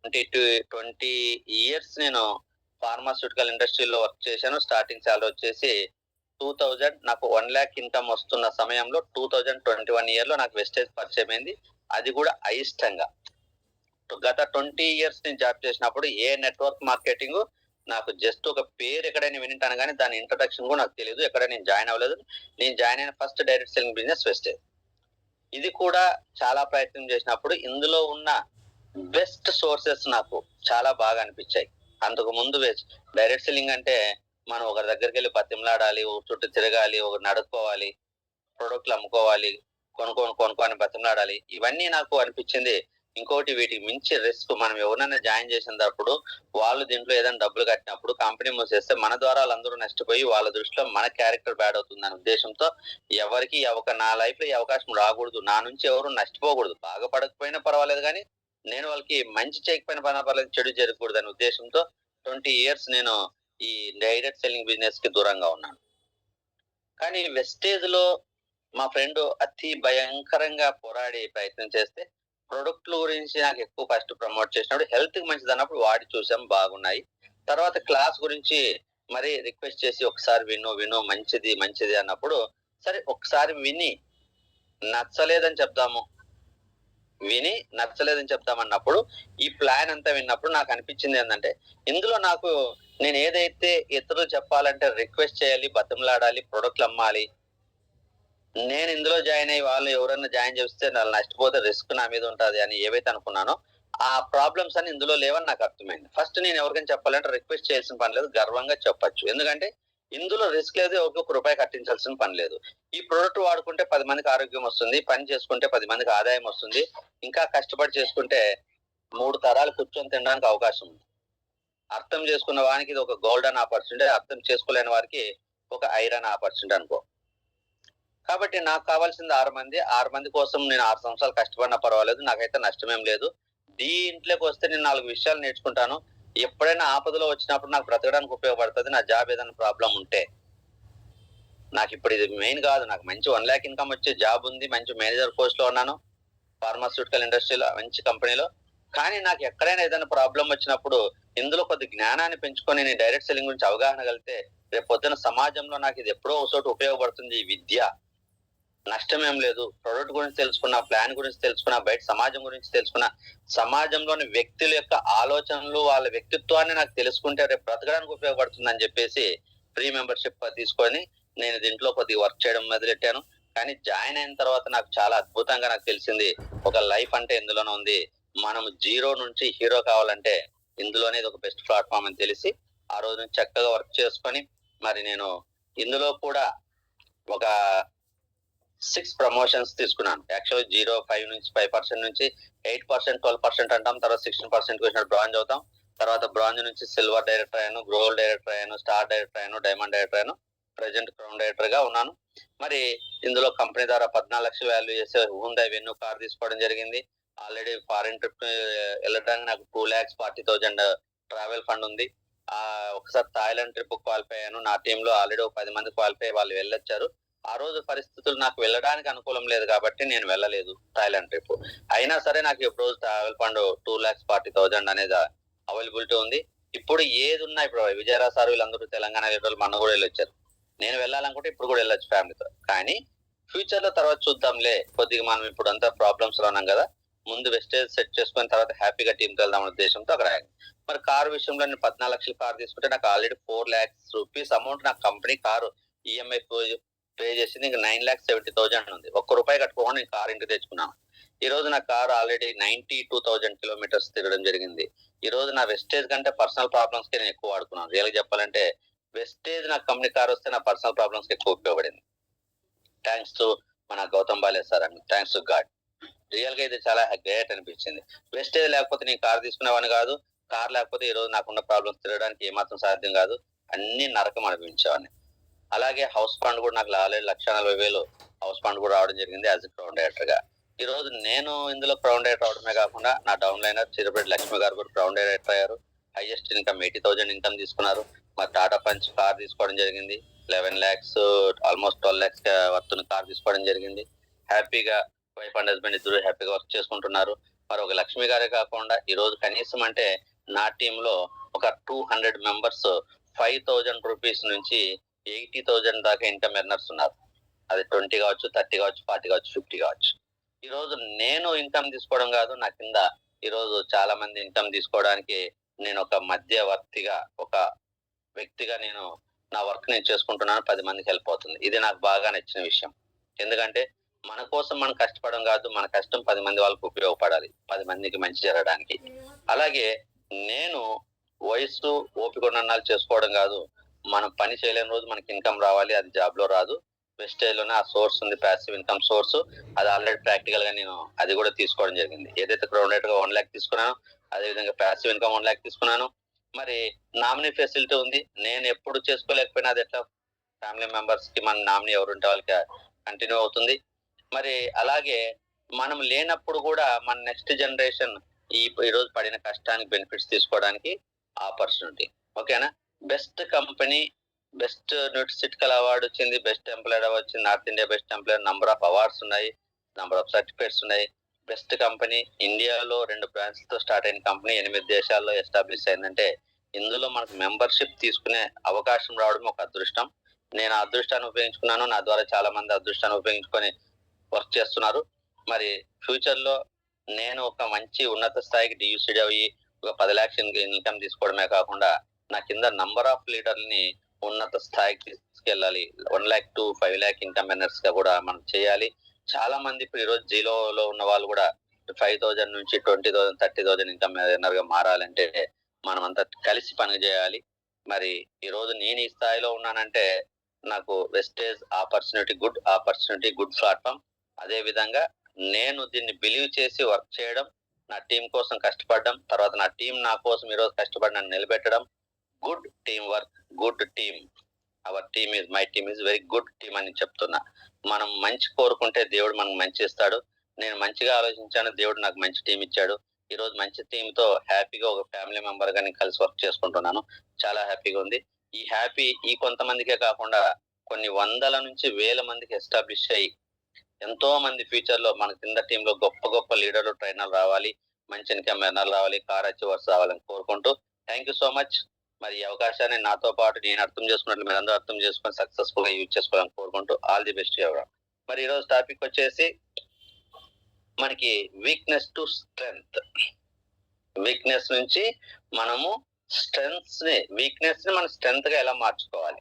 20 years నేను pharmaceutical ఇండస్ట్రీలో work చేశాను. స్టార్టింగ్ సాలరీ వచ్చేసి 2000. నాకు 1,00,000 ఇన్‌కమ్ వస్తున్న సమయంలో 2021 ఇయర్‌లో నాకు వెస్టేజ్ పరిచయమైంది. అది కూడా అయిష్టంగా. గత 20 ఇయర్స్ నేను జాబ్ చేసినప్పుడు ఏ నెట్వర్క్ మార్కెటింగు నాకు జస్ట్ ఒక పేరు ఎక్కడైనా వినుంటాను గానీ, దాని ఇంట్రడక్షన్ కూడా నాకు తెలీదు. ఎక్కడ నేను జాయిన్ అవ్వలేదు. నేను జాయిన్ అయిన first direct selling business Vestige. ఇది కూడా చాలా ప్రయత్నం చేసినప్పుడు ఇందులో ఉన్న బెస్ట్ సోర్సెస్ నాకు చాలా బాగా అనిపించాయి. అంతకు ముందు డైరెక్ట్ సెల్లింగ్ అంటే మనం ఒకరి దగ్గరికెళ్ళి బతిమలాడాలి, ఊరు చుట్టూ తిరగాలి, ఒకరిని అడుక్కోవాలి, ప్రొడక్ట్‌లు అమ్ముకోవాలి, కొనుక్కో అని బతిమలాడాలి. ఇవన్నీ నాకు అనిపించింది. ఇంకోటి వీటికి మించి రిస్క్. మనం ఎవరినైనా జాయిన్ చేసినప్పుడు వాళ్ళు దీంట్లో ఏదైనా డబ్బులు కట్టినప్పుడు కంపెనీ మూసేస్తే మన ద్వారా వాళ్ళందరూ నష్టపోయి వాళ్ళ దృష్టిలో మన క్యారెక్టర్ బ్యాడ్ అవుతుందనే ఉద్దేశంతో ఎవరికీ నా లైఫ్‌లో ఈ అవకాశం రాకూడదు. నా నుంచి ఎవరు నష్టపోకూడదు. బాగుపడకపోయినా పర్వాలేదు గానీ, నేను వాళ్ళకి మంచి చేయకపోయినా పర్వాలేదు, చెడు జరగకూడదనే ఉద్దేశంతో 20 ఇయర్స్ నేను ఈ డైరెక్ట్ సెల్లింగ్ బిజినెస్‌కి దూరంగా ఉన్నాను. కానీ వెస్టేజ్‌లో మా ఫ్రెండ్ అతి భయంకరంగా పోరాడి ప్రయత్నం చేస్తే, ప్రొడక్ట్‌ల గురించి నాకు ఎక్కువ ఫస్ట్ ప్రమోట్ చేసినప్పుడు హెల్త్‌కి మంచిదన్నప్పుడు వాడి చూసాం బాగున్నాయి. తర్వాత క్లాస్ గురించి మరి రిక్వెస్ట్ చేసి ఒకసారి విను మంచిది, మంచిది అన్నప్పుడు, సరే ఒకసారి నచ్చలేదని నచ్చలేదని చెప్దామన్నప్పుడు, ఈ ప్లాన్ అంతా విన్నప్పుడు నాకనిపించింది ఏందంటే, ఇందులో నాకు నేను ఏదైతే ఇతరులు చెప్పాలంటే రిక్వెస్ట్ చేయాలి, బతిమలాడాలి, ప్రొడక్ట్‌లమ్మాలి. నేను ఇందులో జాయిన్ అయ్యి వాళ్ళు ఎవరైనా జాయిన్ చేస్తే వాళ్ళు నష్టపోతే రిస్క్ నా మీద ఉంటది అని ఏవైతే అనుకున్నానో, ఆ ప్రాబ్లమ్స్ అన్ని ఇందులో లేవని నాకు అర్థమైంది. ఫస్ట్ నేను ఎవరికైనా చెప్పాలంటే రిక్వెస్ట్ చేయాల్సిన పని లేదు. గర్వంగా చెప్పొచ్చు. ఎందుకంటే ఇందులో రిస్క్ లేదు. ఎవరికీ ఒక రూపాయి కట్టించాల్సిన పని లేదు. ఈ ప్రొడక్ట్ వాడుకుంటే 10 మందికి ఆరోగ్యం వస్తుంది. పని చేసుకుంటే 10 మందికి ఆదాయం వస్తుంది. ఇంకా కష్టపడి చేసుకుంటే 3 తరాలు కూర్చొని తినడానికి అవకాశం ఉంది. అర్థం చేసుకున్న వానికి ఇది ఒక గోల్డెన్ ఆపర్చునిటీ. అర్థం చేసుకోలేని వారికి ఒక ఐరన్ ఆపర్చునిటీ అనుకో. కాబట్టి నాకు కావాల్సింది 6 మంది. 6 మంది కోసం నేను 6 సంవత్సరాలు కష్టపడినా పర్వాలేదు. నాకైతే నష్టమేం లేదు. దీంట్లోకొస్తే నేను 4 విషయాలు నేర్చుకుంటాను. ఎప్పుడైనా ఆపదలో వచ్చినప్పుడు నాకు బ్రతకడానికి ఉపయోగపడతది. నా జాబ్ ఏదైనా ప్రాబ్లమ్ ఉంటే. నాకిప్పుడు ఇది మెయిన్ గాదు. నాకు మంచి 1,00,000 ఇన్‌కమ్ వచ్చే జాబ్ ఉంది. మంచి మేనేజర్ పోస్ట్‌లో ఉన్నాను. ఫార్మాస్యూటికల్ ఇండస్ట్రీలో మంచి కంపెనీలో. కానీ నాకు ఎక్కడైనా ఏదైనా ప్రాబ్లమ్ వచ్చినప్పుడు ఇందులో కొద్ది జ్ఞానాన్ని పెంచుకొని నేను డైరెక్ట్ సెల్లింగ్ గురించి అవగాహన కలిగితే రేపొద్దున సమాజంలో నాకిది ఎప్పుడో ఒక చోట ఉపయోగపడుతుంది ఈ విద్య. నష్టమేం లేదు. ప్రొడక్ట్ గురించి తెలుసుకున్నా, ప్లాన్ గురించి తెలుసుకున్నా, బయట సమాజం గురించి తెలుసుకున్నా, సమాజంలోని వ్యక్తుల యొక్క ఆలోచనలు, వాళ్ళ వ్యక్తిత్వాన్ని నాకు తెలుసుకుంటే రేపు బ్రతకడానికి ఉపయోగపడుతుందని చెప్పేసి ఫ్రీ మెంబర్‌షిప్ తీసుకొని నేను దీంట్లో కొద్దిగా వర్క్ చేయడం మొదలెట్టాను. కానీ జాయిన్ అయిన తర్వాత నాకు చాలా అద్భుతంగా నాకు తెలిసింది. ఒక లైఫ్ అంటే ఇందులోనే ఉంది. మనం జీరో నుంచి హీరో కావాలంటే ఇందులోనే ఇదొక బెస్ట్ ప్లాట్‌ఫార్మ్ అని తెలిసి, ఆ రోజు నుంచి చక్కగా వర్క్ చేసుకొని మరి నేను ఇందులో కూడా ఒక 6 ప్రమోషన్స్ తీసుకున్నాను. యాక్చువల్‌గా 5 నుంచి 5% నుంచి 8%, 12% అంటాం. తర్వాత 16%కి వచ్చినప్పుడు బ్రాంజ్ అవుతాం. తర్వాత బ్రాంజ్ నుంచి సిల్వర్ డైరెక్టర్ అయ్యాను, గోల్డ్ డైరెక్టర్ అయ్యాను, స్టార్ డైరెక్టర్ అయ్యాను, డైమండ్ డైరెక్టర్ అయ్యాను. ప్రెజెంట్ క్రౌన్ డైరెక్టర్‌గా ఉన్నాను. మరి ఇందులో కంపెనీ ద్వారా 14,00,000 వాల్యూ చేసే హ్యుండై వెన్యూ కార్ తీసుకోవడం జరిగింది. ఆల్రెడీ ఫారిన్ ట్రిప్ వెళ్ళడానికి నాకు 2,40,000 ట్రావెల్ ఫండ్ ఉంది. ఒకసారి థాయిలాండ్ ట్రిప్‌కి క్వాలిఫై అయ్యాను. నా టీమ్‌లో ఆల్రెడీ ఒక 10 మంది క్వాలిఫై అయ్యి వాళ్ళు వెళ్ళొచ్చారు. ఆ రోజు పరిస్థితులు నాకు వెళ్ళడానికి అనుకూలం లేదు కాబట్టి నేను వెళ్ళలేదు థాయిలాండ్ ట్రిప్. అయినా సరే నాకు ఇప్పుడు ట్రావెల్ ఫండ్ 2,40,000 అనేది అవైలబిలిటీ ఉంది. ఇప్పుడు ఏదున్నా ఇప్పుడు విజయరావు సార్ వీళ్ళందరూ తెలంగాణ వెళ్ళేటోళ్ళు మొన్న కూడా వెళ్ళొచ్చారు. నేను వెళ్ళాలనుకుంటే ఇప్పుడు కూడా వెళ్ళొచ్చు ఫ్యామిలీతో. కానీ ఫ్యూచర్‌లో తర్వాత చూద్దాంలే. కొద్దిగా మనం ఇప్పుడంతా ప్రాబ్లమ్స్‌లో ఉన్నాం గదా! ముందు వెస్టేజ్ సెట్ చేసుకొని తర్వాత హ్యాపీగా టీమ్‌కి వెళ్దాం అనే ఉద్దేశంతో అక్కడ ఆగాను. మరి కారు విషయంలో నేను 14,00,000 కారు తీసుకుంటే నాకు ఆల్రెడీ ₹4,00,000 అమౌంట్ నాకు కంపెనీ కారు ఈఎంఐ పే చేసింది. ఇంక 9,70,000 ఉంది. ఒక్క రూపాయి కట్టుకోకుండా నేను కారు ఇంటికి తెచ్చుకున్నాను. ఈరోజు నా కారు ఆల్రెడీ 92,000 కిలోమీటర్స్ తిరగడం జరిగింది. ఈరోజు నా వెస్టేజ్ కంటే పర్సనల్ ప్రాబ్లమ్స్‌కే నేను ఎక్కువ వాడుకున్నాను. రియల్‌గా చెప్పాలంటే వెస్టేజ్ నాకు కంపెనీ కార్ వస్తే నా పర్సనల్ ప్రాబ్లమ్స్‌కి ఎక్కువ ఉపయోగపడింది. థాంక్స్ టు మన గౌతమ్ బాలే sir and thanks to God. రియల్‌గా ఇది చాలా గ్రేట్ అనిపించింది. వెస్టేజ్ లేకపోతే నేను కార్ తీసుకునేవాడిని కాదు. కార్ లేకపోతే ఈరోజు నాకున్న ప్రాబ్లమ్స్ తిరగడానికి ఏమాత్రం సాధ్యం కాదు. అన్నీ నరకం అనుభవించేవాడిని. అలాగే హౌస్ ఫండ్ కూడా నాకు ఆల్రెడీ 1,40,000 హౌస్ ఫండ్ కూడా రావడం జరిగింది యాస్ ఎ క్రౌన్ డైరెక్టర్‌గా. ఈరోజు నేను ఇందులో క్రౌన్ డైరెక్టర్ అవడమే కాకుండా నా డౌన్ లైనర్ చిరపరెడ్డి లక్ష్మి గారు కూడా క్రౌన్ డైరెక్టర్ అయ్యారు. హైయెస్ట్ ఇన్‌కమ్ 80,000 ఇన్‌కమ్ తీసుకున్నారు. మరి టాటా పంచ్ కార్ తీసుకోవడం జరిగింది. 11,00,000 ఆల్‌మోస్ట్ 12,00,000 వర్త్ ఉన్న కార్ తీసుకోవడం జరిగింది. హ్యాపీగా వైఫ్ అండ్ హస్బెండ్ ఇద్దరు హ్యాపీగా వర్క్ చేసుకుంటున్నారు. మరి ఒక లక్ష్మి గారే కాకుండా ఈరోజు కనీసం అంటే నా టీంలో ఒక 200 మెంబర్స్ 5,000 రూపీస్ నుంచి 80,000 దాకా ఇన్కమ్ ఎర్నర్స్ ఉన్నారు. అది 20 కావచ్చు, 30 కావచ్చు, 40 కావచ్చు, 50 కావచ్చు. ఈరోజు నేను ఇన్కమ్ తీసుకోవడం కాదు, నా కింద ఈరోజు చాలా మంది ఇన్కమ్ తీసుకోవడానికి నేను ఒక మధ్యవర్తిగా, ఒక వ్యక్తిగా నేను నా వర్క్ నేను చేసుకుంటున్నాను. 10 మందికి హెల్ప్ అవుతుంది. ఇది నాకు బాగా నచ్చిన విషయం. ఎందుకంటే మన కోసం మనం కష్టపడడం కాదు, మన కష్టం 10 మంది వాళ్ళకి ఉపయోగపడాలి, 10 మందికి మంచి జరగడానికి. అలాగే నేను వయస్సు ఓపిక ఉన్నన్నాళ్ళు చేసుకోవడం కాదు, మనం పని చేయలేని రోజు మనకి ఇన్కమ్ రావాలి, అది జాబ్ లో రాదు. వెస్టేజ్ లోనే ఆ సోర్స్ ఉంది, ప్యాసివ్ ఇన్కమ్ సోర్స్. అది ఆల్రెడీ ప్రాక్టికల్ గా నేను అది కూడా తీసుకోవడం జరిగింది. ఏదైతే గ్రౌండ్ గా 1 lakh తీసుకున్నానో అదే విధంగా ప్యాసివ్ ఇన్కమ్ 1 lakh తీసుకున్నాను. మరి నామినీ ఫెసిలిటీ ఉంది. నేను ఎప్పుడు చేసుకోలేకపోయినా అది ఎట్లా ఫ్యామిలీ మెంబర్స్ కి మన నామినీ ఎవరుంటే వాళ్ళకి కంటిన్యూ అవుతుంది. మరి అలాగే మనం లేనప్పుడు కూడా మన నెక్స్ట్ జనరేషన్ ఈరోజు పడిన కష్టానికి బెనిఫిట్స్ తీసుకోవడానికి ఆపర్చునిటీ. ఓకేనా? బెస్ట్ కంపెనీ, బెస్ట్ న్యూట్రిసిటికల్ అవార్డు వచ్చింది, బెస్ట్ ఎంప్లాయర్ అవార్డు వచ్చింది, north India best employer, number of awards ఉన్నాయి, నంబర్ ఆఫ్ సర్టిఫికేట్స్ ఉన్నాయి. బెస్ట్ కంపెనీ, ఇండియాలో 2 బ్రాంచ్ తో స్టార్ట్ అయిన కంపెనీ 8 దేశాల్లో ఎస్టాబ్లిష్ అయిందంటే ఇందులో మనకు మెంబర్షిప్ తీసుకునే అవకాశం రావడం ఒక అదృష్టం. నేను ఆ అదృష్టాన్ని ఉపయోగించుకున్నాను. నా ద్వారా చాలా మంది అదృష్టాన్ని ఉపయోగించుకొని వర్క్ చేస్తున్నారు. మరి ఫ్యూచర్ లో నేను ఒక మంచి ఉన్నత స్థాయికి డియూసీడీ అయ్యి ఒక 10 lakhs ఇన్కమ్ తీసుకోవడమే కాకుండా నా కింద నంబర్ ఆఫ్ లీడర్ని ఉన్నత స్థాయికి తీసుకెళ్ళాలి. 1 lakh to 5 lakh income earners గా కూడా మనం చేయాలి. చాలా మంది ఇప్పుడు ఈరోజు జీరోలో ఉన్న వాళ్ళు కూడా 5,000 నుంచి 20,000, 30,000 ఇన్కమ్ ఎర్నర్ గా మారాలంటే మనం అంతా కలిసి పని చేయాలి. మరి ఈరోజు నేను ఈ స్థాయిలో ఉన్నానంటే నాకు వెస్టేజ్ ఆపర్చునిటీ, గుడ్ ప్లాట్ఫామ్. అదే విధంగా నేను దీన్ని బిలీవ్ చేసి వర్క్ చేయడం, నా టీం కోసం కష్టపడడం, తర్వాత నా టీం నా కోసం ఈరోజు కష్టపడి నన్ను నిలబెట్టడం. Good team work, good team. Our team is my team is very good team అని చెప్తున్నా. మనం మంచి కోరుకుంటే దేవుడు మనకు మంచి ఇస్తాడు. నేను మంచిగా ఆలోచించాను, దేవుడు నాకు మంచి టీం ఇచ్చాడు. ఈ రోజు మంచి టీమ్ తో హ్యాపీగా ఒక ఫ్యామిలీ మెంబర్ గా నేను కలిసి వర్క్ చేసుకుంటున్నాను. చాలా హ్యాపీగా ఉంది. ఈ హ్యాపీ ఈ కొంతమందికే కాకుండా కొన్ని వందల నుంచి వేల మందికి ఎస్టాబ్లిష్ అయ్యి ఎంతో మంది ఫ్యూచర్ లో మన కింద టీమ్ లో గొప్ప గొప్ప లీడర్లు, ట్రైనర్లు రావాలి, మంచి ఇన్కమ్ ఎర్నర్లు రావాలి, కార్ అచీవర్స్ రావాలని కోరుకుంటూ థ్యాంక్ యూ సో మచ్. మరి ఈ అవకాశాన్ని నాతో పాటు నేను అర్థం చేసుకున్నట్లు మీరు అందరూ అర్థం చేసుకొని సక్సెస్ఫుల్ గా యూజ్ చేసుకోవాలని కోరుకుంటూ ఆల్ ది బెస్ట్ ఎవరు. మరి ఈరోజు టాపిక్ వచ్చేసి మనకి వీక్నెస్ టు స్ట్రెంగ్త్. వీక్నెస్ నుంచి మనము వీక్నెస్ ని మనం స్ట్రెంగ్త్ గా ఎలా మార్చుకోవాలి,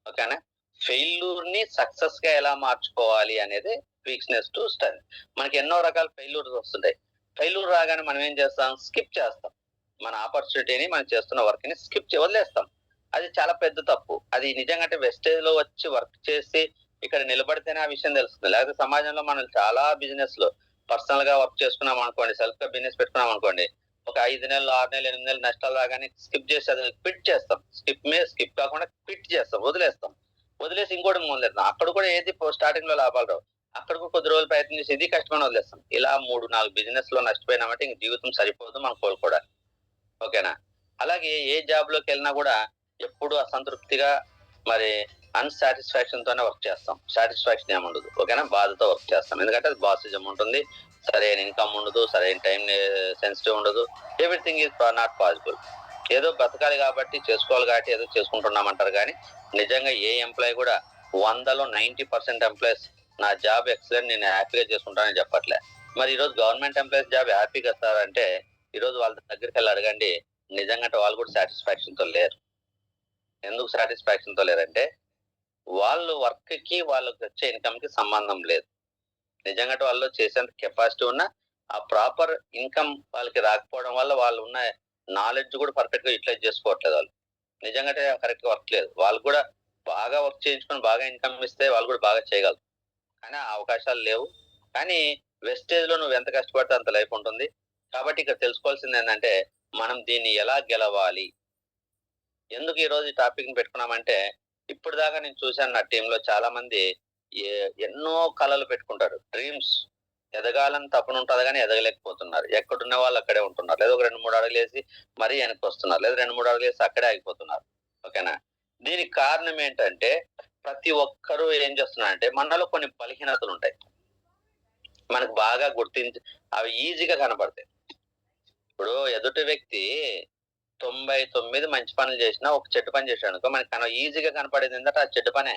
ఓకేనా? ఫెయిల్యూర్ ని సక్సెస్ గా ఎలా మార్చుకోవాలి అనేది వీక్నెస్ టు స్ట్రెంగ్త్. మనకి ఎన్నో రకాల ఫెయిల్యూర్స్ వస్తుంటాయి. ఫెయిల్యూర్ రాగానే మనం ఏం చేస్తాం? స్కిప్ చేస్తాం. మన ఆపర్చునిటీని, మనం చేస్తున్న వర్క్ ని వదిలేస్తాం. అది చాలా పెద్ద తప్పు. అది నిజంగా అంటే వెస్టేజ్ లో వచ్చి వర్క్ చేసి ఇక్కడ నిలబడితేనే ఆ విషయం తెలుస్తుంది. లేకపోతే సమాజంలో మనం చాలా బిజినెస్ లో పర్సనల్ గా వర్క్ చేసుకున్నాం అనుకోండి, సెల్ఫ్ గా బిజినెస్ పెట్టుకున్నాం అనుకోండి, ఒక 5 నెలలు, 6 నెలలు, 8 నెలలు నష్టాలు రాగానే స్కిప్ చేసి అది క్విట్ చేస్తాం. స్కిప్ కాకుండా క్విట్ చేస్తాం, వదిలేసి ఇంకోటి మొదలెడతాం. అక్కడ కూడా ఏది స్టార్టింగ్ లో లాభాలు రావు, అక్కడికి కొద్ది రోజులు ప్రయత్నం చేసి ఇది కష్టమని వదిలేస్తాం. ఇలా 3-4 బిజినెస్ లో నష్టపోయినామంటే ఇంక జీవితం సరిపోదు, మనం కోలుకోవడానికి. ఓకేనా? అలాగే ఏ జాబ్ లోకి వెళ్ళినా కూడా ఎప్పుడు అసంతృప్తిగా, మరి అన్సాటిస్ఫాక్షన్ తోనే వర్క్ చేస్తాం. సాటిస్ఫాక్షన్ ఏముండదు, ఓకేనా? బాధతో వర్క్ చేస్తాం. ఎందుకంటే అది బాసిజం ఉంటుంది, సరైన ఇన్కమ్ ఉండదు, సరైన టైం సెన్సిటివ్ ఉండదు. Everything is not possible. ఏదో బ్రతకాలి కాబట్టి, చేసుకోవాలి కాబట్టి ఏదో చేసుకుంటున్నామంటారు. కానీ నిజంగా ఏ ఎంప్లాయీ కూడా 100లో 90% ఎంప్లాయీస్ నా జాబ్ ఎక్సలెంట్, నేను హ్యాపీగా చేసుకుంటానని చెప్పట్లే. మరి ఈరోజు గవర్నమెంట్ ఎంప్లాయీస్ జాబ్ హ్యాపీగా ఇస్తారంటే ఈరోజు వాళ్ళ దగ్గరికి వెళ్ళి అడగండి, నిజంగా వాళ్ళు కూడా సాటిస్ఫాక్షన్ తో లేరు. ఎందుకు సాటిస్ఫాక్షన్ తో లేరంటే వాళ్ళు వర్క్ కి వాళ్ళకి వచ్చే ఇన్కమ్ కి సంబంధం లేదు. నిజంగా వాళ్ళు చేసేంత కెపాసిటీ ఉన్న ఆ ప్రాపర్ ఇన్కమ్ వాళ్ళకి రాకపోవడం వల్ల వాళ్ళు ఉన్న నాలెడ్జ్ కూడా పర్ఫెక్ట్ గా యూటిలైజ్ చేసుకోవట్లేదు. వాళ్ళు నిజంగా కరెక్ట్ గా వర్క్ లేదు. వాళ్ళు కూడా బాగా వర్క్ చేయించుకొని బాగా ఇన్కమ్ ఇస్తే వాళ్ళు కూడా బాగా చేయగలరు, కానీ ఆ అవకాశాలు లేవు. కానీ వెస్టేజ్ లో నువ్వు ఎంత కష్టపడితే అంత లైఫ్ ఉంటుంది. కాబట్టి ఇక్కడ తెలుసుకోవాల్సింది ఏంటంటే మనం దీన్ని ఎలా గెలవాలి. ఎందుకు ఈ రోజు ఈ టాపిక్ ని పెట్టుకున్నామంటే ఇప్పుడు దాకా నేను చూశాను నా టీంలో చాలా మంది ఎన్నో కళలు పెట్టుకుంటారు, డ్రీమ్స్, ఎదగాలని తపన ఉంటుంది కానీ ఎదగలేకపోతున్నారు. ఎక్కడున్న వాళ్ళు అక్కడే ఉంటున్నారు, లేదా ఒక 2-3 అడుగులు వేసి మరీ వెనక్కి వస్తున్నారు, లేదా 2-3 అడుగులు వేసి అక్కడే ఆగిపోతున్నారు. ఓకేనా? దీనికి కారణం ఏంటంటే ప్రతి ఒక్కరూ ఏం చేస్తున్నారంటే మనలో కొన్ని బలహీనతలు ఉంటాయి. మనకు బాగా అవి ఈజీగా కనపడతాయి. ఇప్పుడు ఎదుటి వ్యక్తి 99 మంచి పనులు చేసినా ఒక చెడ్డ పని చేశాడనుకో మనకు ఈజీగా కనపడేది ఏంటంటే ఆ చెడ్డ పనే.